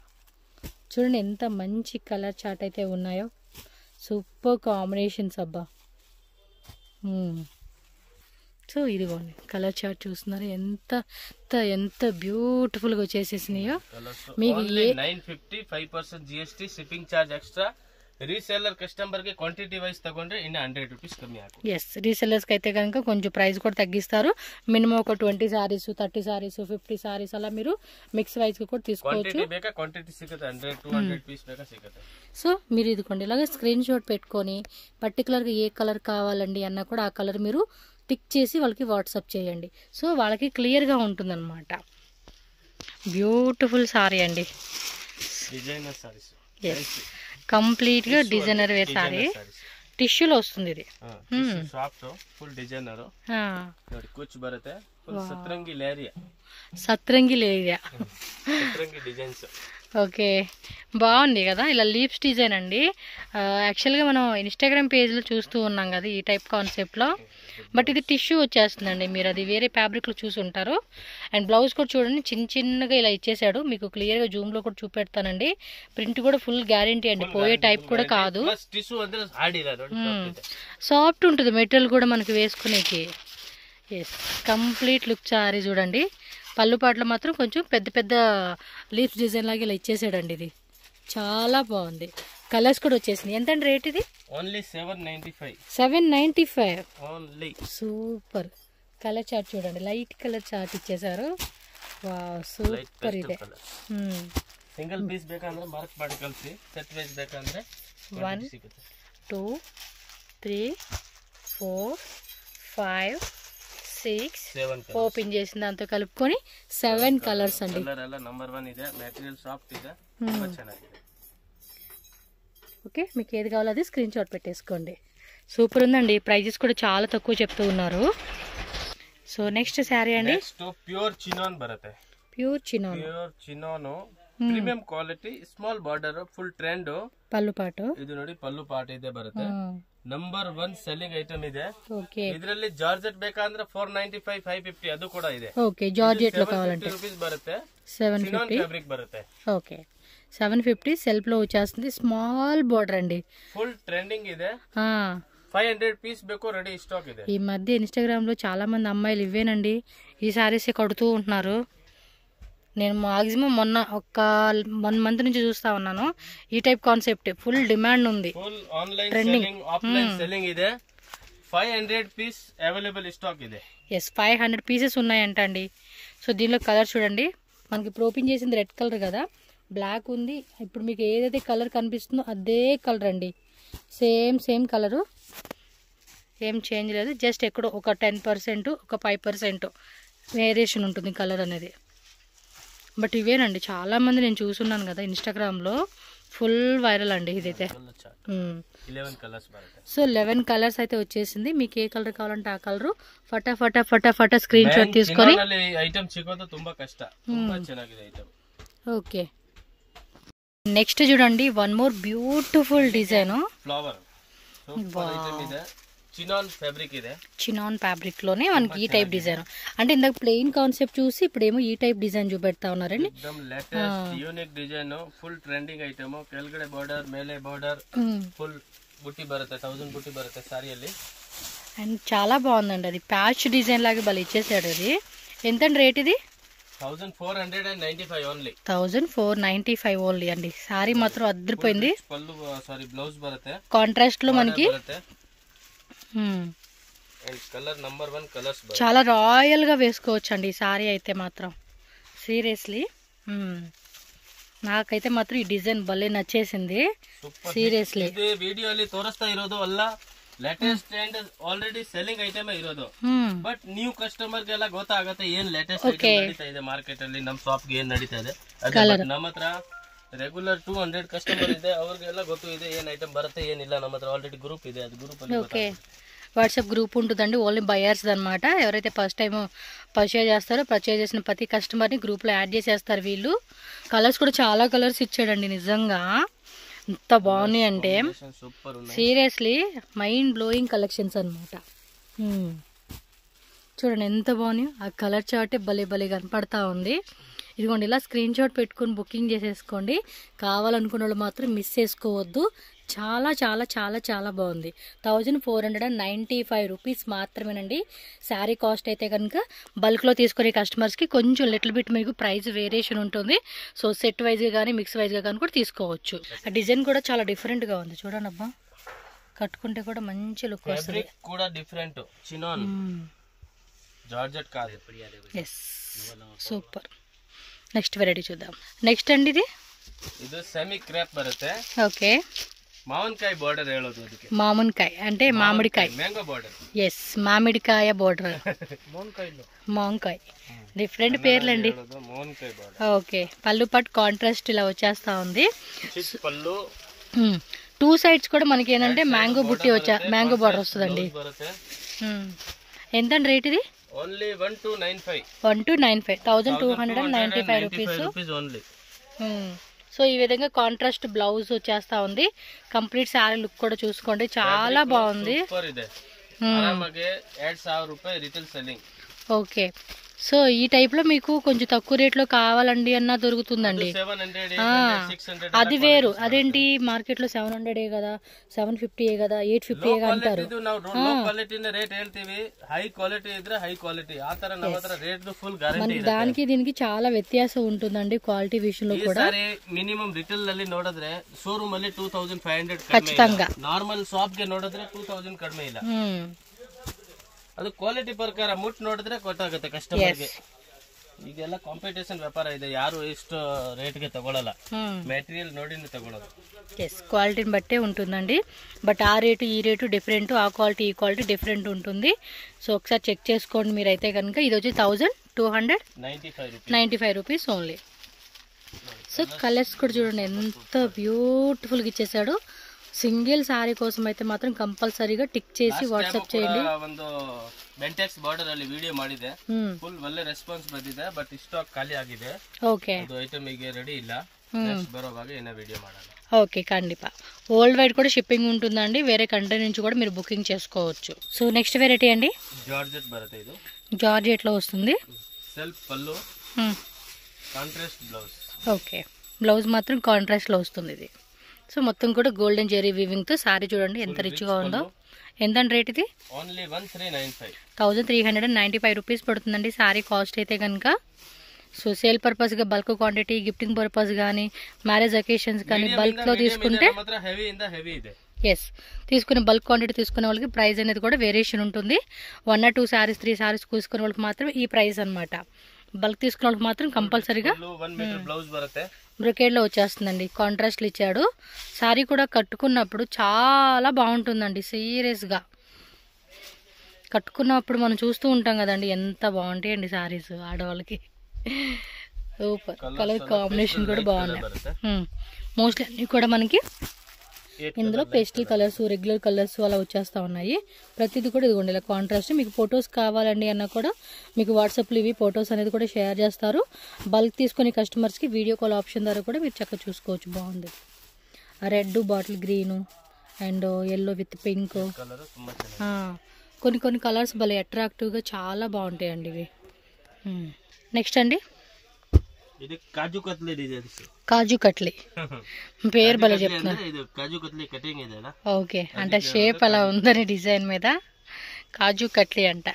చూడండి ఎంత మంచి కలర్ చార్ట్ అయితే ఉన్నాయో, సూపర్ కాంబినేషన్స్ అబ్బా. సో ఇదిగోండి కలర్ చార్ట్ చూస్తున్నారు ఎంత ఎంత బ్యూటిఫుల్గా వచ్చేసేసినాయో. మీకు 950 5% GST shipping charge extra. Reseller customer కి క్వాంటిటీ వైస్ తಗೊಂಡ್ರೆ ఇన్న 100 రూపీస్ కమ్మి ఆకు. ఎస్ రీసెల్లర్స్ కి అయితే కనుక కొంచెం ప్రైస్ కూడా తగ్గిస్తారు. మినిమం ఒక 20 సారీస్ 30 సారీస్ 50 సారీస్ అలా మీరు మిక్స్ వైజ్ కూడా తీసుకోవచ్చు. క్వాంటిటీ ಬೇಕಾ క్వాంటిటీ ಸಿಗುತ್ತೆ, 100-200 పీస్ ಬೇಕಾ సిಗುತ್ತೆ. సో మీరు ఇదిగోండి ఇలాగ స్క్రీన్ షాట్ పెట్టుకొని పర్టికులర్గా ఏ కలర్ కావాలండి అన్నా కూడా ఆ కలర్ మీరు టిక్ చేసి వాళ్ళకి వాట్సాప్ చేయండి. సో వాళ్ళకి క్లియర్గా ఉంటుందన్నమాట. బ్యూటిఫుల్ సారీ అండి, డిజైనర్ సారీస్. కంప్లీట్గా డిజైనర్ వేర్ సారీ, టిష్యూలో వస్తుంది ఇది. సాఫ్ట్ ఫుల్ డిజైనర్ ನೋಡಿ ಕುಚ್ ಬರುತ್ತೆ, ಫುಲ್ ಸತ್ರಂಗಿ ಲೇರಿಯಾ సత్రంగి డిజైన్స్. ఓకే బాగుంది కదా, ఇలా లీవ్స్ డిజైన్ అండి. యాక్చువల్గా మనం ఇన్స్టాగ్రామ్ పేజ్లో చూస్తూ ఉన్నాం కదా ఈ టైప్ కాన్సెప్ట్లో, బట్ ఇది టిష్యూ వచ్చేస్తుందండి. మీరు అది వేరే ఫ్యాబ్రిక్లో చూసి ఉంటారు. అండ్ బ్లౌజ్ కూడా చూడండి చిన్నగా ఇలా ఇచ్చేసాడు, మీకు క్లియర్గా జూమ్లో కూడా చూపెడతానండి. ప్రింట్ కూడా ఫుల్ గ్యారంటీ అండి, పోయే టైప్ కూడా కాదు. సాఫ్ట్ ఉంటుంది మెటీరియల్ కూడా మనకి వేసుకునేకి. ఎస్ కంప్లీట్ లుక్ సారీ చూడండి. పళ్ళు పాటలు మాత్రం కొంచెం పెద్ద లీఫ్ డిజైన్ లాగా ఇలా ఇచ్చేసాడండి. ఇది చాలా బాగుంది. కలర్స్ కూడా వచ్చేసినాయి. ఎంత అండి రేట్ ఇది? Only 795. 795 only. Super colour chart చూడండి, లైట్ కలర్ చార్ట్ ఇచ్చేసారు. వావ్ సూపర్ ಇದೆ. సింగిల్ పీస్ ಬೇಕಂದ್ರೆ ಮಾರ್ಕ್ ಮಾಡಿ ಕಳಿಸಿ, ಸೆಟ್ ವೈಸ್ ಬೇಕಂದ್ರೆ 1 2 3 4 5 6 7 ఓపెన్ చేసిన దాంతో కలుపుకొని 7 కలర్స్ అండి. కలర్ ಎಲ್ಲ ನಂಬರ್ 1 ಇದೆ, మెటీరియల్ సాఫ్ట్ ಇದೆ, ತುಂಬಾ ಚೆನ್ನಾಗಿದೆ. ఓకే మీకు ఏది కావాలో అది స్క్రీన్ షాట్ పెట్టేసుకోండి. సూపర్ ఉందండి, ప్రైజెస్ కూడా చాలా తక్కువ చెప్తూ ఉన్నారు. సో నెక్స్ట్ శారీ అండి, నెక్స్ట్ ప్యూర్ చినాన్ బರುತ್ತೆ. Pure chinon premium quality, small border, full trend. Pallu ಪಾಟು ಇದು ನೋಡಿ, ಪಲ್ಲು ಪಾಟ್ ಇದೆ ಬರುತ್ತೆ. ನಂಬರ್ 1 ಸೆಲ್ಲಿಂಗ್ ಐಟಮ್ ಇದೆ. ಓಕೆ ಇದರಲ್ಲಿ ಜಾರ್ಜೆಟ್ ಬೇಕಂದ್ರೆ 495 550 ಅದು ಕೂಡ ಇದೆ. ಓಕೆ ಜಾರ್ಜೆಟ್ లో కావాలంటే రూపీస్ బರುತ್ತೆ, 750 ఫ్యాబ్రిక్ బರುತ್ತೆ. ఓకే 750 సెల్ఫ్ లో వచ్చేస్తుంది. స్మాల్ బోర్డర్ అండి, ఫుల్ ట్రెండింగ్ ಇದೆ. 500 పీస్ ಬೇಕು, రెడీ స్టాక్ ಇದೆ. ఈ మధ్య ఇన్స్టాగ్రామ్ లో చాలా మంది అమ్మాయిలు ఇవేనండి ఈ సారీస్ కడుతూ ఉంటున్నారు. నేను మాక్సిమం మొన్న ఒక 1 మంత్ నుంచి చూస్తా ఉన్నాను. ఈ టైప్ కాన్సెప్ట్ ఫుల్ డిమాండ్ ఉంది, full online selling, offline selling ಇದೆ. 500 పీస్ అవైలబుల్ స్టాక్ ಇದೆ. ఎస్ 500 పీసెస్ ఉన్నాయంట అండి. సో దీనిలో కలర్ చూడండి, మనకి ఇప్పుడు ఓపెన్ చేసింది రెడ్ కలర్ కదా, బ్లాక్ ఉంది. ఇప్పుడు మీకు ఏదైతే కలర్ కనిపిస్తుందో అదే కలర్ అండి, సేమ్ కలరు, ఏం చేంజ్ లేదు. జస్ట్ ఎక్కడో ఒక 10% ఒక 5% వేరియేషన్ ఉంటుంది కలర్ అనేది. బట్ ఇవేనండి చాలా మంది నేను చూస్తున్నాను కదా ఇన్స్టాగ్రామ్లో, ఫుల్ వైరల్ అండి ఇదైతే. 11 కలర్స్ బರುತ್ತೆ. సో 11 కలర్స్ అయితే వచ్చేసింది. మీకు ఏ కలర్ కావాలంటే ఆ కలర్ ఫటాఫట స్క్రీన్ షాట్ తీసుకొని. ఐటమ్ ಸಿಗೋದು ತುಂಬಾ ಕಷ್ಟ, ತುಂಬಾ ಚೆನ್ನಾಗಿದೆ ಐಟಮ್. ఓకే నెక్స్ట్ చూడండి, 1 more beautiful design flower. Super item ಇದೆ, చినాన్ ఫ్యాబ్రిక్ ಇದೆ. చినాన్ ఫ్యాబ్రిక్ లోనే మనకి ఈ టైప్ డిజైన్. అంటే ఇందాక ప్లెయిన్ కాన్సెప్ట్ చూసి ఇప్పుడేమో ఈ టైప్ డిజైన్ చూపెడతా ఉన్నారండి. एकदम latest unique design, full trending item. ಕೆಳಗಡೆ బార్డర్, ಮೇಲೆ బార్డర్, ఫుల్ బుట్టి బರುತ್ತೆ, 1000 బుట్టి బರುತ್ತೆ సారీಯಲ್ಲಿ. అండ్ చాలా బాగుందండి, అది ప్యాచ్ డిజైన్ లాగా భలే ఇచ్చేసాడు. అది ఎంత రేట్ ఇది? 1495 ఓన్లీ. 1495 ఓన్లీ అండి. సారీ మాత్రం అద్దరిపోయింది. పళ్ళు సారీ బ్లౌజ్ బರುತ್ತೆ కాంట్రాస్ట్ లో మనకి కలర్ నంబర్ 1 కలర్స్ చాలా రాయల్ గా వేసుకోవచ్చు అండి ఈ సారీ అయితే మాత్రం. సీరియస్లీ నాకైతే మాత్రం ఈ డిజైన్ భలే నచ్చేసింది. సీరియస్లీ ಇದು ವಿಡಿಯೋಲಿ ತೋರಿಸ್ತಾ ಇರೋದು ಅಲ್ಲ, latest and already selling item ಇರೋದು. ಬಟ್ ನ್ಯೂ ಕಸ್ಟಮರ್ ಗೆಲ್ಲ ಗೊತ್ತಾಗುತ್ತೆ ಏನ್ ಲೇಟೆಸ್ಟ್ ಐಟಮ್ ನಡೀತಾ ಇದೆ ಮಾರ್ಕೆಟ್ ಅಲ್ಲಿ, ನಮ್ ಶಾಪ್ ಗೆ ಏನ್ ನಡೀತಾ ಇದೆ. ನಮ್ಮ ಹತ್ರ ರೆಗ್ಯುಲರ್ 200 ಕಸ್ಟಮರ್ ಇದೆ, ಅವ್ರಿಗೆಲ್ಲ ಗೊತ್ತು ಇದೆ ಏನ್ ಐಟಮ್ ಬರುತ್ತೆ ಏನಿಲ್ಲ. ನಮ್ಮ ಹತ್ರ ಆಲ್ರೆಡಿ గ్రూప్ ಇದೆ, ಅದು గ్రూప్ ಅಲ್ಲಿ ఓకే వాట్సాప్ గ్రూప్ ఉంటుందండి, ఓన్లీ బయర్స్ అనమాట. ఎవరైతే ఫస్ట్ టైం పర్చేజ్ చేస్తారో పర్చేజ్ చేసిన ప్రతి కస్టమర్ని గ్రూప్లో యాడ్ చేసేస్తారు వీళ్ళు. కలర్స్ కూడా చాలా కలర్స్ ఇచ్చాడండి, నిజంగా ఎంత బాగున్నాయి అంటే సీరియస్లీ మైండ్ బ్లోయింగ్ కలెక్షన్స్ అనమాట. చూడండి ఎంత బాగున్నాయి, ఆ కలర్ చార్టే భలే భలే కనపడతా ఉంది. ఇదిగోండి ఇలా స్క్రీన్ షాట్ పెట్టుకొని బుకింగ్ చేసేసుకోండి. కావాలనుకున్న వాళ్ళు మాత్రం మిస్ చేసుకోవద్దు. చాలా చాలా చాలా చాలా బాగుంది. 1495 రూపీస్ మాత్రమేనండి శారీ కాస్ట్. అయితే కనుక బల్క్లో తీసుకునే కస్టమర్స్కి కొంచెం లిటిల్ బిట్ మీకు ప్రైస్ వేరియేషన్ ఉంటుంది. సో సెట్ వైజ్గా కానీ మిక్స్ వైజ్గా కానీ కూడా తీసుకోవచ్చు. ఆ డిజైన్ కూడా చాలా డిఫరెంట్గా ఉంది చూడండి. అబ్బా కట్టుకుంటే కూడా మంచి లుక్ వస్తుంది. కూడా డిఫరెంట్ చినాన్ జార్జెట్ కాదు. Yes super. నెక్స్ట్ వెరైటీ చూద్దాం. నెక్స్ట్ అండి ఇది సెమీ క్రేప్ బರುತ್ತೆ. ఓకే మామిడికాయ బోర్డర్ ಹೇಳೋದು ಅದಕ್ಕೆ. మామిడికాయ అంటే మామిడికాయ, మ్యాంగో బోర్డర్. ఎస్ మామిడికాయ బోర్డర్. మామిడికాయ డిఫరెంట్ పేర్లండి. మామిడికాయ బోర్డర్. ఓకే పళ్ళు పట్టు కాంట్రాస్ట్ ఇలా వచ్చేస్తా ఉంది. పళ్ళు 2 సైడ్స్ కూడా మనకి ఏంటంటే మ్యాంగో బుట్టి మ్యాంగో బోర్డర్ వస్తుందండి. ఎంతండి రేట్ ఇది? ఓన్లీ 1295. 1295 rupees only. సో ఈ విధంగా కాంట్రాస్ట్ బ్లౌజ్ వచ్చేస్తా ఉంది. కంప్లీట్ శారీ లుక్ కూడా చూసుకోండి, చాలా బాగుంది. ఓకే సో ఈ టైప్ లో మీకు కొంచెం తక్కువ రేట్ లో కావాలండి అన్నా దొరుకుతుందండి. అది వేరు. అదేంటి మార్కెట్ లో 700 కదా, 750 కదా, 850 అంటారు. దానికి దీనికి చాలా వ్యత్యాసం ఉంటుందండి క్వాలిటీ విషయంలో కూడా. మినిమం రిటైల్ ನಲ್ಲಿ ನೋಡಿದ್ರೆ ಶೋರೂಮ್ ಅಲ್ಲಿ 2500 ఖచ్చితంగా. ನಾರ್ಮಲ್ ಶಾಪ್ ಗೆ ನೋಡಿದ್ರೆ 2000 ಕಡಿಮೆ ಇಲ್ಲ. ಅದು ಕ್ವಾಲಿಟಿ ಪ್ರಕಾರ ಮುಟ್ ನೋಡಿದ್ರೆ ಗೊತ್ತಾಗುತ್ತೆ ಕಸ್ಟಮರ್ಗೆ. ಈಗೆಲ್ಲ ಕಾಂಪಿಟೇಷನ್ ವ್ಯಾಪಾರ ಇದೆ, ಯಾರು ಇಷ್ಟು ರೇಟ್ಗೆ ತಗೊಳ್ಳಲ್ಲ, మెటీరియల్ ನೋಡಿನೇ ತಗೊಳ್ಳೋದು. ఎస్ క్వాలిటీని బట్టే ఉంటుందండి. బట్ ఆ రేటు ఈ రేటు డిఫరెంట్, ఆ క్వాలిటీ ఈ క్వాలిటీ డిఫరెంట్ ఉంటుంది. సో ఒకసారి చెక్ చేసుకోండి మీరైతే కనుక. ఇది వచ్చి 1295 రూపీస్ ఓన్లీ. సో కలర్స్ కూడా చూడండి ఎంత బ్యూటిఫుల్గా ఇచ్చేసాడు. సింగిల్ సారీ కోసం అయితే మాత్రం ಕಂಪಲ್ಸರಿగా ಟಿಕ್ చేసి వాట్సాప్ చేయండి. ಒಂದು ಬೆಂಟೆಕ್ಸ್ ಬಾರ್ಡರ್ ಅಲ್ಲಿ ವಿಡಿಯೋ ಮಾಡಿದೆ, ಫುಲ್ ಒಳ್ಳೆ ರೆಸ್ಪಾನ್ಸ್ ಬಂದಿದೆ. ಬಟ್ ಸ್ಟಾಕ್ ಖಾಲಿ ಆಗಿದೆ. ಓಕೆ ಅದು ಐಟಮ್ ಈಗ ರೆಡಿ ಇಲ್ಲ, ನೆಕ್ಸ್ಟ್ ಬರೋವಾಗ ಏನ ವಿಡಿಯೋ ಮಾಡೋಣ. ఓకే కండిపా. వరల్డ్ వైడ్ కూడా షిప్పింగ్ ఉంటుందండి, వేరే కంట్రీ నుంచి కూడా మీరు బుకింగ్ చేసుకోవచ్చు. సో నెక్స్ట్ వెరైటీ అండి జార్జెట్ బರುತ್ತೆ. ఇది జార్జెట్ లో వస్తుంది. సెల్ఫ్ పల్లు, కాంట్రాస్ట్ బ్లౌజ్. ఓకే బ్లౌజ్ మాత్రం కాంట్రాస్ట్ లో వస్తుంది ఇది. సో మొత్తం కూడా గోల్డెన్ జెరీ వీవింగ్ తో సారీ చూడండి ఎంత రిచ్ గా ఉందో. ఎంత రేట్ ఇది? ఓన్లీ 1395 రూపీస్ పడుతుందండి సారీ కాస్ట్ అయితే కనుక. సో సేల్ పర్పస్ గా బల్క్ క్వాంటిటీ, గిఫ్టింగ్ పర్పస్ కానీ, మ్యారేజ్ అకేషన్స్ కానీ బల్క్ లో తీసుకుంటే ఎస్ తీసుకునే బల్క్ క్వాంటిటీ తీసుకునే వాళ్ళకి ప్రైస్ అనేది కూడా వేరియేషన్ ఉంటుంది. 1 or 2 సారీస్ 3 సారీస్ తీసుకునే వాళ్ళకి మాత్రం ఈ ప్రైస్ అనమాట. బల్క్ తీసుకునే వాళ్ళకి మాత్రం కంపల్సరీగా బ్రొకేడ్ లో వచ్చేస్తుందండి. కాంట్రాస్ట్లు ఇచ్చాడు. సారీ కూడా కట్టుకున్నప్పుడు చాలా బాగుంటుందండి. సీరియస్ గా కట్టుకున్నప్పుడు మనం చూస్తూ ఉంటాం కదండి, ఎంత బాగుంటాయండి సారీస్ ఆడవాళ్ళకి. సూపర్. కలర్ కాంబినేషన్ కూడా బాగున్నాయి. మోస్ట్లీ అన్ని కూడా మనకి ఇందులో పేస్టల్ కలర్స్, రెగ్యులర్ కలర్స్ అలా వచ్చేస్తూ ఉన్నాయి. ప్రతిదీ కూడా ఇదిగోండి ఇలా కాంట్రాస్ట్. మీకు ఫొటోస్ కావాలండి అన్నా కూడా మీకు వాట్సాప్లో ఇవి ఫొటోస్ అనేది కూడా షేర్ చేస్తారు. బల్క్ తీసుకునే కస్టమర్స్కి వీడియో కాల్ ఆప్షన్ ద్వారా కూడా మీరు చక్కగా చూసుకోవచ్చు. బాగుంది. Red, bottle green and yellow with pink, కొన్ని కలర్స్ భలే అట్రాక్టివ్గా చాలా బాగుంటాయండి ఇవి. నెక్స్ట్ అండి ఇది కాజు కట్లీ డిజైన్స్. కాజు కట్లీ పేరు భలే చెప్తున్నారు. కాజు కట్లీ కటింగ్ ఇదేనా? ఓకే అంటే షేప్ అలా ఉందని డిజైన్ మీద కాజు కట్లీ అంట.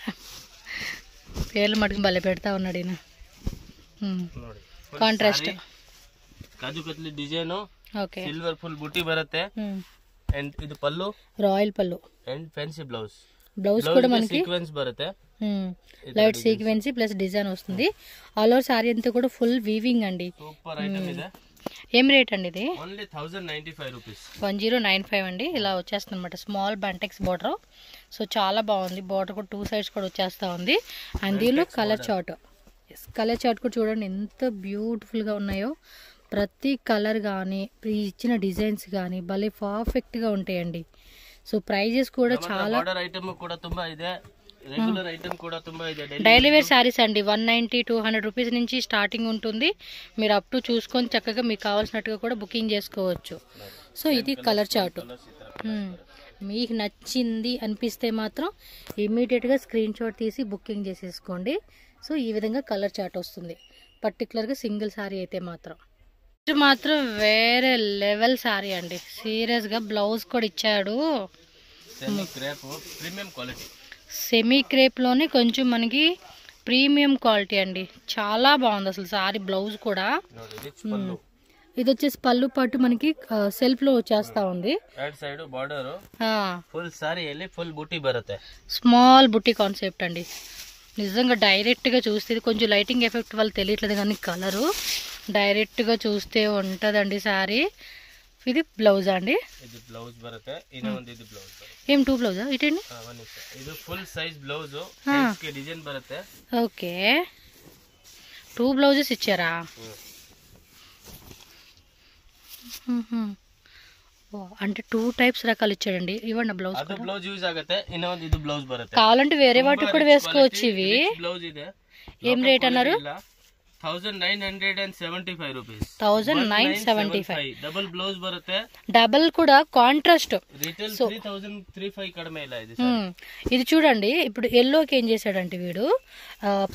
పేర్లు మటుకు భలే పెడతా ఉన్నాడు ఈయన. ನೋಡಿ ಕಾಂಟ್ರಾಸ್ಟ್ ಕಾಜು katli design okay silver full ಬುಟ್ಟಿ ಬರುತ್ತೆ ಅಂಡ್ ಇದು ಪಲ್ಲು ರಾಯಲ್ ಪಲ್ಲು ಅಂಡ್ ಫ್ಯಾನ್సీ బ్లౌజ్ కూడా మనకి సీక్వెన్స్ బರುತ್ತೆ లైట్ సీక్వెన్సీ ప్లస్ డిజైన్ వస్తుంది ఆల్ ఓవర్ సారీ అంతా కూడా ఫుల్ వీవింగ్ అండి సూపర్ ఐటమ్ ಇದೆ ఏం రేట్ అండి ఇది ఓన్లీ 1095 రూపీస్ 1095 అండి ఇలా వచ్చేస్తుంది అనమాట స్మాల్ బంటెక్స్ బార్డర్ సో చాలా బాగుంది బార్డర్ కూడా 2 సైడ్స్ కూడా వచ్చేస్తా ఉంది అండ్ దీనిలో కలర్ చార్ట్ కూడా చూడండి ఎంత బ్యూటిఫుల్ గా ఉన్నాయో ప్రతి కలర్ కానీ ఇచ్చిన డిజైన్స్ కానీ భలే పర్ఫెక్ట్ గా ఉంటాయండి సో ప్రైజెస్ కూడా చాలా ఐటమ్ కూడా ತುಂಬಾ ಇದೆ రెగ్యులర్ ఐటమ్ కూడా ತುಂಬಾ ಇದೆ డైలీ వేర్ సారీస్ అండి 190-200 రూపీస్ నుంచి స్టార్టింగ్ ఉంటుంది మీరు అప్ టు చూసుకొని చక్కగా మీకు కావాల్సినట్టుగా కూడా బుకింగ్ చేసుకోవచ్చు సో ఇది కలర్ చార్ట్ మీకు నచ్చింది అనిపిస్తే మాత్రం ఇమ్మీడియట్గా స్క్రీన్ షాట్ తీసి బుకింగ్ చేసేసుకోండి సో ఈ విధంగా కలర్ చార్ట్ వస్తుంది పర్టికులర్గా సింగిల్ సారీ అయితే మాత్రం వేరే లెవెల్ సారీ అండి సీరియస్గా బ్లౌజ్ కూడా ఇచ్చాడు సెమీ క్రేప్ లోనే కొంచెం మనకి ప్రీమియం క్వాలిటీ అండి చాలా బాగుంది అసలు సారీ బ్లౌజ్ కూడా ఇది వచ్చేసి పళ్ళు పట్టు మనకి సెల్ఫ్ లో వచ్చేస్తా ఉంది స్మాల్ బుట్టి కాన్సెప్ట్ అండి నిజంగా డైరెక్ట్ గా చూస్తే కొంచెం లైటింగ్ ఎఫెక్ట్ వల్ల తెలియట్లేదు కానీ కలరు డైరెక్ట్ గా చూస్తే ఉంటదండి సారీ ఇది బ్లౌజ్ అండి ఇది బ్లౌజ్ బರುತ್ತೆ ಇನ್ನೊಂದು ಇದು ಬ್ಲೌಸ್ ఏం 2 బ్లౌజా ఇటండి ఇది ఫుల్ సైజ్ బ్లౌజ్ హ్యాండ్స్ కి డిజైన్ బರುತ್ತೆ ఓకే 2 బ్లౌజెస్ ఇచ్చారా అంటే 2 టైప్స్ రకాలు ఇచ్చాడండి ఇవ్వండి బ్లౌజ్ అది బ్లౌజ్ యూజ్ ఆಗುತ್ತೆ ಇನ್ನೊಂದು ఇది బ్లౌజ్ బರುತ್ತೆ కావాలంటే వేరే వాటికి కూడా వేసుకోవచ్చు ఇవి బ్లౌజ్ ಇದೆ ఏం రేట్ అన్నారు 1975 రూపీస్ 1975 డబుల్ బ్లౌజ్ బರುತ್ತೆ డబుల్ కూడా కాంట్రాస్ట్ రిటైల్ 3035 కడమే ఇలా ఇది చూడండి ఇప్పుడు ఎల్లోకి ఏం చేశాడంటే వీడు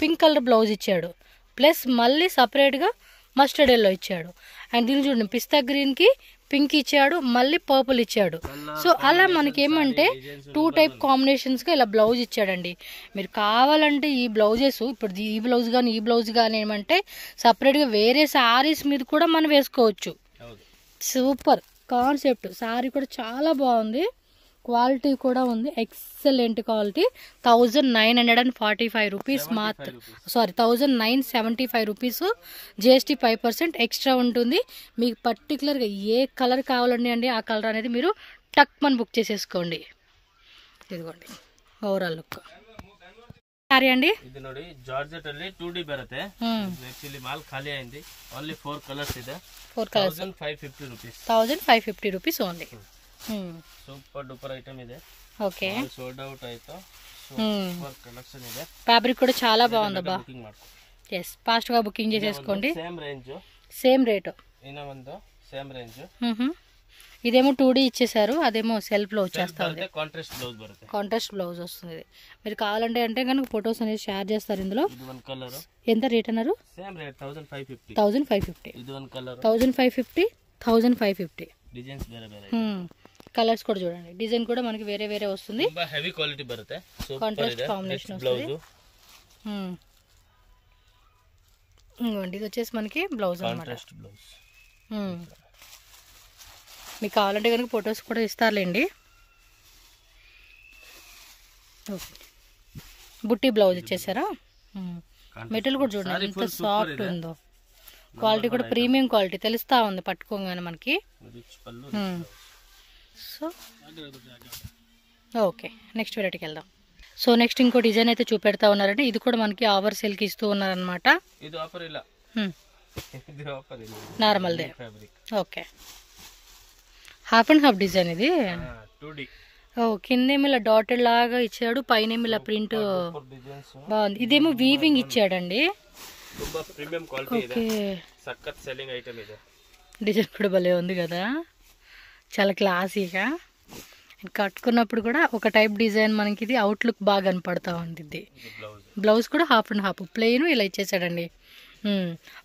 పింక్ కలర్ బ్లౌజ్ ఇచ్చాడు ప్లస్ మళ్ళీ సపరేట్ గా మస్టర్డ్ ఎల్లో ఇచ్చాడు అండ్ దీన్ని చూడండి పిస్తా గ్రీన్ కి పింక్ ఇచ్చాడు మళ్ళీ పర్పుల్ ఇచ్చాడు సో అలా మనకి ఏమంటే 2 టైప్ కాంబినేషన్స్ గా ఇలా బ్లౌజ్ ఇచ్చాడండి మీరు కావాలంటే ఈ బ్లౌజెస్ ఇప్పుడు ఈ బ్లౌజ్ కానీ ఏమంటే సపరేట్ గా వేరే సారీస్ మీద కూడా మనం వేసుకోవచ్చు సూపర్ కాన్సెప్ట్ సారీ కూడా చాలా బాగుంది క్వాలిటీ కూడా ఉంది ఎక్సలెంట్ క్వాలిటీ 1945 రూపీస్ మాత్రం 1975 రూపీస్ జిఎస్టీ 5% ఎక్స్ట్రా ఉంటుంది మీకు పర్టికులర్గా ఏ కలర్ కావాలండి అండి ఆ కలర్ అనేది మీరు టక్ మని బుక్ చేసేసుకోండి ఇదిగోండి ఓవరాల్ లుక్ సారీ అండి ఇది ನೋಡಿ జార్జెట్ ಅಲ್ಲಿ 2D ಬರುತ್ತೆ యాక్చువల్లీ మాల్ ఖాళీ అయింది ఓన్లీ 4 కలర్స్ ಇದೆ 4 colours 1550 rupees 1550 rupees only super duper item ಇದೆ ఓకే సోల్డ్ అవుట్ అయితే సూపర్ కలెక్షన్ ಇದೆ ఫ్యాబ్రిక్ కూడా చాలా బాగుందబ్బా yes ఫాస్ట్ గా బుకింగ్ చేసేసుకోండి సేమ్ రేట్ ಇನ್ನೊಂದು సేమ్ రేంజ్ ఇదేమో 2D ఇచ్చేసారు అదేమో సెల్ఫ్ లో వచ్చేస్తుంది కాంట్రాస్ట్ బ్లౌజ్ బರುತ್ತೆ కాంట్రాస్ట్ బ్లౌజ్ వస్తుంది మీరు కావాలంటే అంటే కనుక ఫొటోస్ అనేది షేర్ చేస్తారు ఇందులో ఇది వన్ కలర్ ఎంత రేట్ అన్నారు సేమ్ రేట్ 1550 ఇది వన్ కలర్ 1550 డిజైన్స్ వేరే వేరే కలర్స్ కూడా చూడండి డిజైన్ కూడా మనకి వేరే వేరే వస్తుంది ತುಂಬಾ ಹೆವಿ ಕ್ವಾಲಿಟಿ ಬರುತ್ತೆ కాంట్రాస్ట్ కాంబినేషన్ వస్తుంది ఇంకోండి ఇది వచ్చేసి మనకి బ్లౌజ్ అన్నమాట కాంట్రాస్ట్ బ్లౌజ్ మీకు కావాలంటే కనుక ఫొటోస్ కూడా ఇస్తారులేండి బుట్టి బ్లౌజ్ ఇచ్చేసారా మెటీరియల్ కూడా చూడండి ఎంత సాఫ్ట్ ఉందో క్వాలిటీ కూడా ప్రీమియం క్వాలిటీ తెలుస్తా ఉంది పట్టుకోగానే మనకి సో ఓకే నెక్స్ట్ వెరైటీకి వెళ్దాం సో నెక్స్ట్ ఇంకో డిజైన్ అయితే చూపెడతా ఉన్నారంటే ఇది కూడా మనకి ఆవర్ సేల్ కి ఇస్తూ ఉన్నారనమాట ఇది ఆఫర్ ఇలా ఇది ఆఫర్ ఇలా normal they okay half and half design ఇది 2D ఓ కిందేమో ఇలా డాటెడ్ లాగా ఇచ్చాడు పైన ఇలా ప్రింట్ బాగుంది ఇదేమో వీవింగ్ ఇచ్చాడండి ತುಂಬಾ ప్రీమియం క్వాలిటీ ಇದೆ సక్కత్ సెల్లింగ్ ఐటమ్ ఇది డిజైన్ కూడా భలే ఉంది కదా చాలా క్లాసీగా కట్టుకున్నప్పుడు కూడా ఒక టైప్ డిజైన్ మనకి ఇది అవుట్లుక్ బాగా కనపడతా ఉంది ఇది బ్లౌజ్ కూడా హాఫ్ అండ్ హాఫ్ ప్లెయిన్ ఇలా ఇచ్చేసాడండి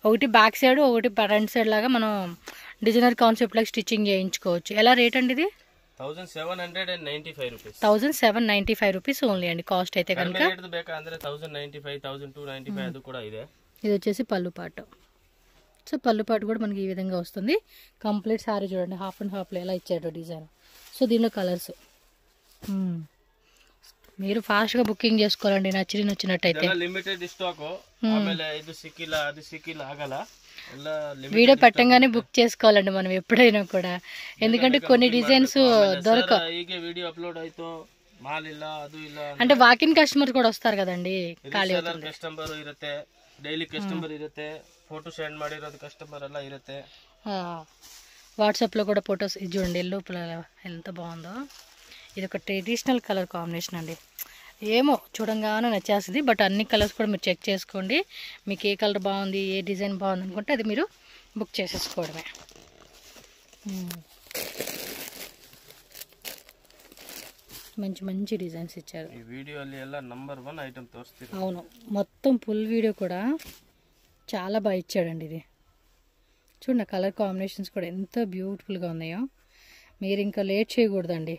ఒకటి బ్యాక్ సైడ్ ఒకటి ఫ్రంట్ సైడ్ లాగా మనం డిజైనర్ కాన్సెప్ట్ లాగా స్టిచ్చింగ్ చేయించుకోవచ్చు ఎలా రేట్ అండి ఇది 1795 రూపీస్ ఓన్లీ అండి కాస్ట్ అయితే కనుక ಬೇಕಾ ಅಂದ್ರೆ 1095 1295 ಅದು ಕೂಡ ಇದೆ ఇది వచ్చేసి పళ్ళు పాటు. సో పళ్ళు పాటు కూడా మనకి ఈ విధంగా వస్తుంది. కంప్లీట్ సారీ చూడండి, హాఫ్ అండ్ హాఫ్లో ఎలా ఇచ్చాడు డిజైన్. సో దీనిలో కలర్స్ మీరు ఫాస్ట్గా బుకింగ్ చేసుకోవాలండి నచ్చినట్టయితే. ಲಿಮಿಟೆಡ್ ಸ್ಟಾಕ್ ಆಮೇಲೆ ಇದು ಸಿಕ್ಕಿಲ್ಲ ಅದು ಸಿಕ್ಕಿಲ್ಲ ಆಗಲ್ಲ. వీడియో పెట్టంగానే బుక్ చేసుకోవాలండి మనం ఎప్పుడైనా కూడా, ఎందుకంటే కొన్ని డిజైన్స్ దొరక. ಈಗ ವಿಡಿಯೋ ಅಪ್ಲೋಡ್ ಆಯ್ತು ಮಾಲ್ ಇಲ್ಲ ಅದು ಇಲ್ಲ అంటే వాకిన్ కస్టమర్ కూడా వస్తారు కదండి, ఖాళీ ಕಸ್ಟಮರ್ ಇರುತ್ತೆ, ಡೈಲಿ ಕಸ್ಟಮರ್ ಇರುತ್ತೆ, ఫోటో సెండ్ ಮಾಡಿರೋದು కస్టమర్ ಎಲ್ಲ ಇರುತ್ತೆ. వాట్సాప్లో కూడా ఫొటోస్ ఇది చూడండి, ఎల్లో ఎంత బాగుందో. ఇది ఒక ట్రెడిషనల్ కలర్ కాంబినేషన్ అండి, ఏమో చూడంగానే నచ్చేస్తుంది. బట్ అన్ని కలర్స్ కూడా మీరు చెక్ చేసుకోండి, మీకు ఏ కలర్ బాగుంది ఏ డిజైన్ బాగుంది అనుకుంటే అది మీరు బుక్ చేసేసుకోవడమే. మంచి మంచి డిజైన్స్ ఇచ్చారు. ఈ వీడియోలో ಎಲ್ಲ నంబర్ 1 ఐటమ్ తోరిస్ತೀವಿ. అవును, మొత్తం ఫుల్ వీడియో కూడా చాలా బాగా ఇచ్చాడండి. ఇది చూడండి, కలర్ కాంబినేషన్స్ కూడా ఎంత బ్యూటిఫుల్గా ఉన్నాయో. మీరు ఇంకా లేట్ చేయకూడదండి,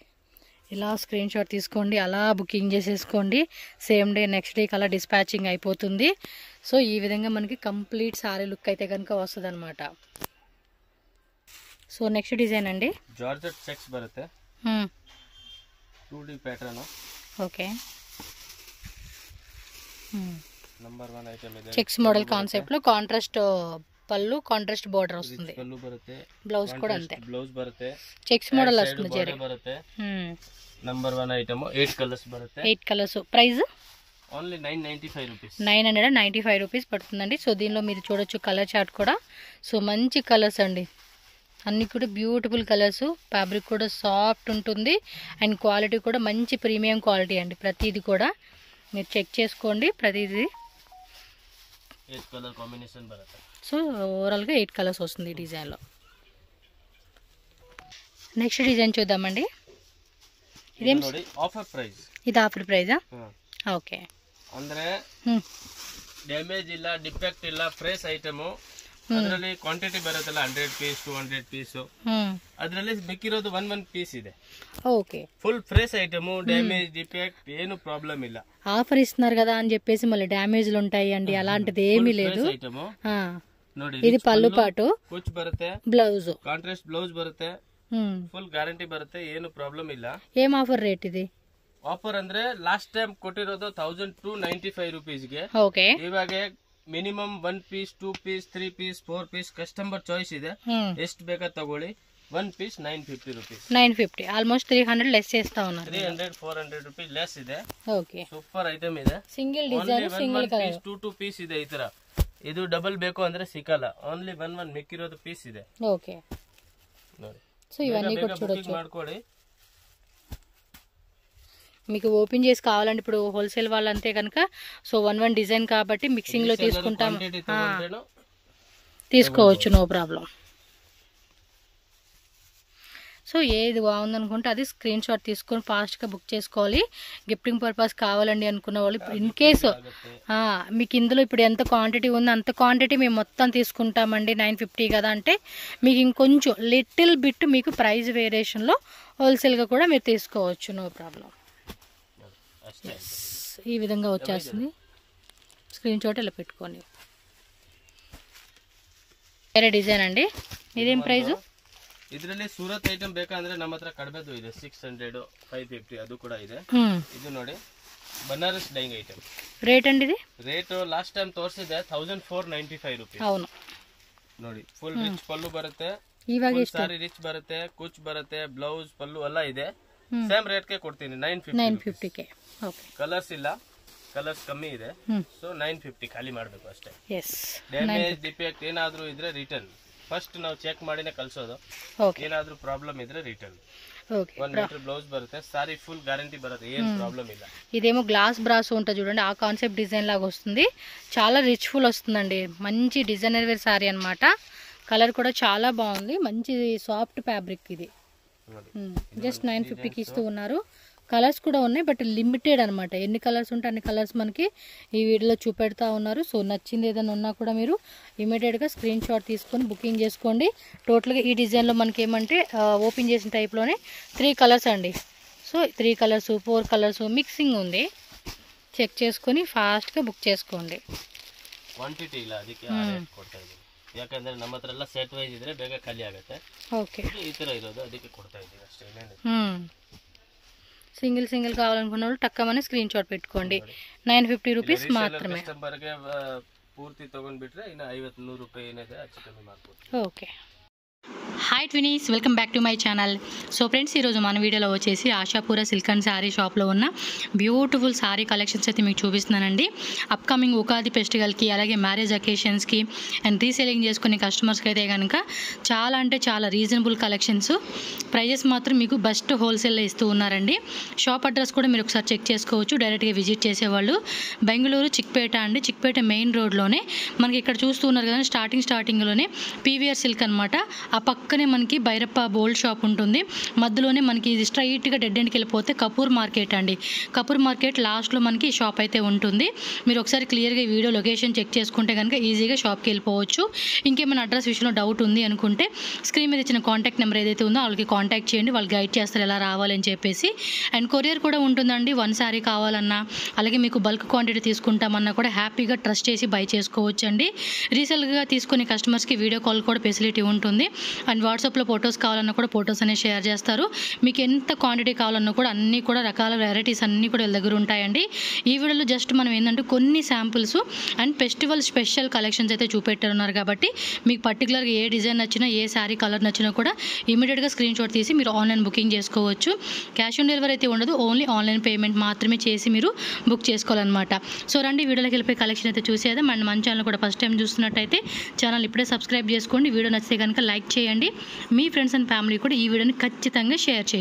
ఇలా స్క్రీన్ షాట్ తీసుకోండి, అలా బుకింగ్ చేసేసుకోండి. సేమ్ డే నెక్స్ట్ డేకి అలా డిస్పాచింగ్ అయిపోతుంది. సో ఈ విధంగా మనకి కంప్లీట్ సారీ లుక్ అయితే కనుక వస్తుంది అనమాట. సో నెక్స్ట్ డిజైన్ అండి, జార్జెట్ చెక్స్ బರುತ್ತೆ, 2D pattern. Okay, number 1 item ಇದೆ. చెక్స్ మోడల్ కాన్సెప్ట్ లో కాంట్రాస్ట్ పళ్ళు, కాంట్రాస్ట్ బోర్డర్ వస్తుంది. పళ్ళు బರುತ್ತೆ, బ్లౌజ్ కూడా అంతే, బ్లౌజ్ బರುತ್ತೆ, చెక్స్ మోడల్ వస్తుంది. జరీ బರುತ್ತೆ. నంబర్ 1 ఐటమ్ 8 కలర్స్ బರುತ್ತೆ. 8 colours. Price only 995 rupees. 995 rupees పడుతుందండి. సో దీనిలో మీరు చూడొచ్చు కలర్ చార్ట్ కూడా. సో మంచి కలర్స్ అండి, అన్నీ కూడా బ్యూటిఫుల్ కలర్స్. ఫ్యాబ్రిక్ కూడా సాఫ్ట్ ఉంటుంది అండ్ క్వాలిటీ కూడా మంచి ప్రీమియం క్వాలిటీ అండి. ప్రతిదీ కూడా మీరు చెక్ చేసుకోండి, ప్రతిదీ 8 కలర్ కాంబినేషన్ బರುತ್ತೆ. సో ఓవరాల్గా 8 కలర్స్ వస్తుంది ఈ డిజైన్లో. నెక్స్ట్ డిజైన్ చూద్దామండి. ఇదేం ఆఫర్ ప్రైస్? ఇది ఆఫర్ ప్రైజా? ఓకే, ಅಂದ್ರೆ ಡ್ಯಾಮೇಜ್ ಇಲ್ಲ, ಡಿಫೆಕ್ಟ್ ಇಲ್ಲ, ಫ್ರೆಶ್ ಐಟಮ್. ಅದರಲ್ಲಿ ಕ್ವಾಂಟಿಟಿ ಬರುತ್ತಲ್ಲ 100 ಪೀಸ್ 200 ಪೀಸ್, ಅದರಲ್ಲಿ ಮಿಕ್ಕಿರೋದು 1 ಪೀಸ್ ಇದೆ. Okay, full fresh item, damage defect ఏను ప్రాబ్లం ಇಲ್ಲ. ఆఫర్ ఇస్తున్నారు కదా అని చెప్పేసి మళ్ళీ డ్యామేజ్లు ఉంటాయి అండి, అలాంటిది ఏమీ లేదు. ನೋಡಿ, ఇది పళ్ళు పాటు, ಕುಚ್ ಬರುತ್ತೆ, బ్లౌజ్ ಕಾಂಟ್ರಾಸ್ಟ್ ಬ್ಲೌಸ್ ಬರುತ್ತೆ, ಫುಲ್ ಗ್ಯಾರಂಟಿ ಬರುತ್ತೆ, ಏನು ಪ್ರಾಬ್ಲಮ್ ಇಲ್ಲ. ఏం ఆఫర్ రేట్ ఇది? ಆಫರ್ ಅಂದ್ರೆ ಲಾಸ್ಟ್ ಟೈಮ್ ಕೊಟ್ಟಿರೋದು 1295 ರೂಪೀಸ್ಗೆ. ఓకే, ಇವಾಗ minimum 1 piece 2 piece 3 piece 4 piece customer choice ಇದೆ, ಎಷ್ಟು ಬೇಕಾ ತಗೊಳ್ಳಿ. 1 ಪೀಸ್ 950 ರೂಪೀಸ್. 950, ఆల్మోస్ట్ 300 లెస్ చేస్తా ఉన్నారు. 300-400 ರೂಪೀಸ್ ಲೆಸ್ ಇದೆ. ఓకే, ಸೂಪರ್ ಐಟಮ್ ಇದೆ. Single design, single colour. 2 piece ಇದೆ ಈ ತರ. ಇದು ಡಬಲ್ ಬೇಕು ಅಂದ್ರೆ ಸಿಕ್ಕಲ್ಲ, ಓನ್ಲಿ 1 ಮಿಕ್ಕಿರೋದು ಪೀಸ್ ಇದೆ. ఓకే, ನೋಡಿ. సో ఇవన్నీ కూడా చూడొచ్చు. ಮಾಡ್ಕೊಳ್ಳಿ. మీకు ఓపెన్ చేసి కావాలంటే ఇప్పుడు హోల్సేల్ వాళ్ళంతే కనుక సో 1 డిజైన్ కాబట్టి మిక్సింగ్ లో తీసుకుంటాం, తీసుకోవచ్చు, నో ప్రాబ్లం. సో ఏది బాగుందనుకుంటే అది స్క్రీన్ షాట్ తీసుకొని ఫాస్ట్గా బుక్ చేసుకోవాలి. గిఫ్టింగ్ పర్పస్ కావాలండి అనుకున్న వాళ్ళు ఇన్ కేసు మీకు ఇందులో ఇప్పుడు ఎంత క్వాంటిటీ ఉందో అంత క్వాంటిటీ మేము మొత్తం తీసుకుంటామండి 950 కదా అంటే మీకు ఇంకొంచెం లిటిల్ బిట్ మీకు ప్రైస్ వేరియేషన్లో హోల్సేల్గా కూడా మీరు తీసుకోవచ్చు, నో ప్రాబ్లం. ఈ విధంగా వచ్చేస్తుంది, స్క్రీన్ షాట్ ఇలా పెట్టుకోండి. వేరే డిజైన్ అండి, ఇదేం ప్రైస్? ಇದರಲ್ಲಿ ಸೂರತ್ ಐಟಮ್ ಬೇಕಂದ್ರೆ ನಮ್ಮ ಹತ್ರ ಕಡಿಮೆದು ಇದೆ, 600 550 ಅದು ಕೂಡ ಇದೆ. ಇದು ನೋಡಿ ಬನಾರಸ್ ಡೈಂಗ್ ಐಟಮ್. ರೇಟ್ ಅಂడి ఇది? ರೇಟ್ ಲಾಸ್ಟ್ ಟೈಮ್ ತೋರಿಸಿದೆ 1495 ರೂಪೀಸ್. అవును, ನೋಡಿ ಫುಲ್ ರಿಚ್ ಪಲ್ಲು ಬರುತ್ತೆ, ಇವಾಗ ಎಷ್ಟು ಸಾರಿ ರಿಚ್ ಬರುತ್ತೆ, ಕುಚ್ ಬರುತ್ತೆ, ಬ್ಲೌಸ್ ಪಲ್ಲು ಎಲ್ಲ ಇದೆ. ಸೇಮ್ ರೇಟ್ ಗೆ ಕೊಡ್ತೀನಿ 950 ಗೆ. ಓಕೆ, ಕಲರ್ಸ್ ಇಲ್ಲ, ಕಲರ್ಸ್ ಕಮ್ಮಿ ಇದೆ. ಸೊ 950 ಖಾಲಿ ಮಾಡಬೇಕು ಅಷ್ಟೇ. ಎಸ್, ಡ್ಯಾಮೇಜ್ ಡಿಫೆಕ್ಟ್ ಏನಾದ್ರೂ ಇದ್ರೆ ರಿಟರ್ನ್. ಫಸ್ಟ್ ನಾವು ಚೆಕ್ ಮಾಡಿನೇ ಕಳ್ಸೋದು, ಏನಾದ್ರೂ ಪ್ರಾಬ್ಲಮ್ ಇದ್ರೆ ರಿಟರ್ನ್. 1 ಮೀಟರ್ ಬ್ಲೌಸ್ ಬರುತ್ತೆ, సారీ ఫుల్ గ్యారంటీ బರುತ್ತೆ, ఏం ప్రాబ్లం ಇಲ್ಲ. ఇదేమో గ్లాస్ బ్రాస్ ఉంటుంది చూడండి, ఆ కాన్సెప్ట్ డిజైన్ లాగా వస్తుంది, చాలా రిచ్ ఫుల్ వస్తుందండి. మంచి డిజైనర్ వేర్ సారీ అన్నమాట. కలర్ కూడా చాలా బాగుంది, మంచి సాఫ్ట్ ఫ్యాబ్రిక్. ఇది జస్ట్ 950కి ఇస్తూ ఉన్నారు. కలర్స్ కూడా ఉన్నాయి బట్ లిమిటెడ్ అనమాట, ఎన్ని కలర్స్ ఉంటే అన్ని కలర్స్ మనకి ఈ వీడియోలో చూపెడతా ఉన్నారు. సో నచ్చింది ఏదైనా ఉన్నా కూడా మీరు ఇమీడియట్గా స్క్రీన్ షాట్ తీసుకొని బుకింగ్ చేసుకోండి. టోటల్గా ఈ డిజైన్లో మనకి ఏమంటే ఓపెన్ చేసిన టైప్లోనే 3 కలర్స్ అండి. సో 3 కలర్స్ 4 కలర్స్ మిక్సింగ్ ఉంది, చెక్ చేసుకొని ఫాస్ట్గా బుక్ చేసుకోండి. ಕ್ವಾಂಟಿಟಿ ಇಲ್ಲ, ಅದಕ್ಕೆ ಆ ರೇಟ್ ಕೊಡ್ತಾ ಇದ್ದೀವಿ. ಯಾಕಂದ್ರೆ ನಮ್ಮ ಹತ್ರ ಎಲ್ಲ ಸೆಟ್ ವೈಸ್ ಇದ್ರೆ ಬೇಗ ಖಾಲಿ ಆಗುತ್ತೆ. ఓకే, ಈ ತರ ಇರೋದು ಅದಕ್ಕೆ ಕೊಡ್ತಾ ಇದ್ದೀವಿ ಅಷ್ಟೇ. సింగిల్ కావాలనుకున్న వాళ్ళు టక్కమని స్క్రీన్ షాట్ పెట్టుకోండి. 950 రూపీస్ మాత్రమే. ಕಸ್ಟಮರ್ಗೆ ಪೂರ್ತಿ ತಗೊಂಡ್ಬಿಟ್ರೆ ಇನ್ನು 50-100 ರೂಪಾಯಿ ಏನಿದೆ ಹೆಚ್ಚು ಕಮ್ಮಿ ಮಾಡ್ಕೊಡ್ತೀವಿ. Okay. Hi twinnies, welcome back to my channel. So friends, ఈరోజు మన వీడియోలో వచ్చేసి ఆశాపూర సిల్క్ అండ్ శారీ షాప్లో ఉన్న బ్యూటిఫుల్ శారీ కలెక్షన్స్ అయితే మీకు చూపిస్తున్నానండి. అప్కమింగ్ ఉగాది ఫెస్టివల్కి, అలాగే మ్యారేజ్ అకేషన్స్కి అండ్ రీసేలింగ్ చేసుకునే కస్టమర్స్కి అయితే కనుక చాలా అంటే చాలా రీజనబుల్ కలెక్షన్స్, ప్రైజెస్ మాత్రం మీకు బెస్ట్ హోల్సేల్లో ఇస్తూ ఉన్నారండి. షాప్ అడ్రస్ కూడా మీరు ఒకసారి చెక్ చేసుకోవచ్చు. డైరెక్ట్గా విజిట్ చేసేవాళ్ళు బెంగళూరు చిక్పేట అండి. చిక్పేట మెయిన్ రోడ్లోనే మనకి ఇక్కడ చూస్తూ ఉన్నారు కదా, స్టార్టింగ్లోనే పీవీఆర్ సిల్క్ అనమాట. ఆ పక్కనే మనకి భైరప్ప బోల్డ్ షాప్ ఉంటుంది. మధ్యలోనే మనకి ఇది స్ట్రైట్గా డెడ్ ఎండ్కి వెళ్ళిపోతే కపూర్ మార్కెట్ అండి. కపూర్ మార్కెట్ లాస్ట్లో మనకి షాప్ అయితే ఉంటుంది. మీరు ఒకసారి క్లియర్గా ఈ వీడియో లొకేషన్ చెక్ చేసుకుంటే కనుక ఈజీగా షాప్కి వెళ్ళిపోవచ్చు. ఇంకేమైనా అడ్రస్ విషయంలో డౌట్ ఉంది అనుకుంటే స్క్రీన్ మీద ఇచ్చిన కాంటాక్ట్ నెంబర్ ఏదైతే ఉందో వాళ్ళకి కాంటాక్ట్ చేయండి. వాళ్ళు గైడ్ చేస్తారు ఎలా రావాలని చెప్పేసి. అండ్ కొరియర్ కూడా ఉంటుందండి. 1 శారీ కావాలన్నా, అలాగే మీకు బల్క్ క్వాంటిటీ తీసుకుంటామన్నా కూడా హ్యాపీగా ట్రస్ట్ చేసి బై చేసుకోవచ్చు అండి. రీసేల్గా తీసుకునే కస్టమర్స్కి వీడియో కాల్ కూడా ఫెసిలిటీ ఉంటుంది. అండ్ వాట్సాప్లో ఫొటోస్ కావాలన్నా కూడా ఫొటోస్ అనేవి షేర్ చేస్తారు. మీకు ఎంత క్వాంటిటీ కావాలన్నా కూడా అన్నీ కూడా రకాల వెరైటీస్ అన్నీ కూడా వీళ్ళ దగ్గర ఉంటాయండి. ఈ వీడియోలో జస్ట్ మనం ఏంటంటే కొన్ని samples and festival special collections అయితే చూపెట్టున్నారు కాబట్టి మీకు పర్టికులర్గా ఏ డిజైన్ నచ్చినా, ఏ శారీ కలర్ నచ్చినా కూడా ఇమీడియట్గా స్క్రీన్ షాట్ తీసి మీరు ఆన్లైన్ బుకింగ్ చేసుకోవచ్చు. క్యాష్ ఆన్ డెలివరీ అయితే ఉండదు, ఓన్లీ ఆన్లైన్ పేమెంట్ మాత్రమే చేసి మీరు బుక్ చేసుకోవాలన్నమాట. సో రండి వీడియోలోకి వెళ్ళిపోయి కలెక్షన్ అయితే చూసేద్దాం. అండ్ మన ఛానల్ కూడా ఫస్ట్ టైం చూస్తున్నట్టయితే ఛానల్ ఇప్పుడే సబ్స్క్రైబ్ చేసుకోండి. వీడియో నచ్చితే కనుక లైక్ చేయండి. మీ ఫ్రెండ్స్ అండ్ ఫ్యామిలీ కూడా ఈ వీడియోని ఖచ్చితంగా షేర్ చేయండి.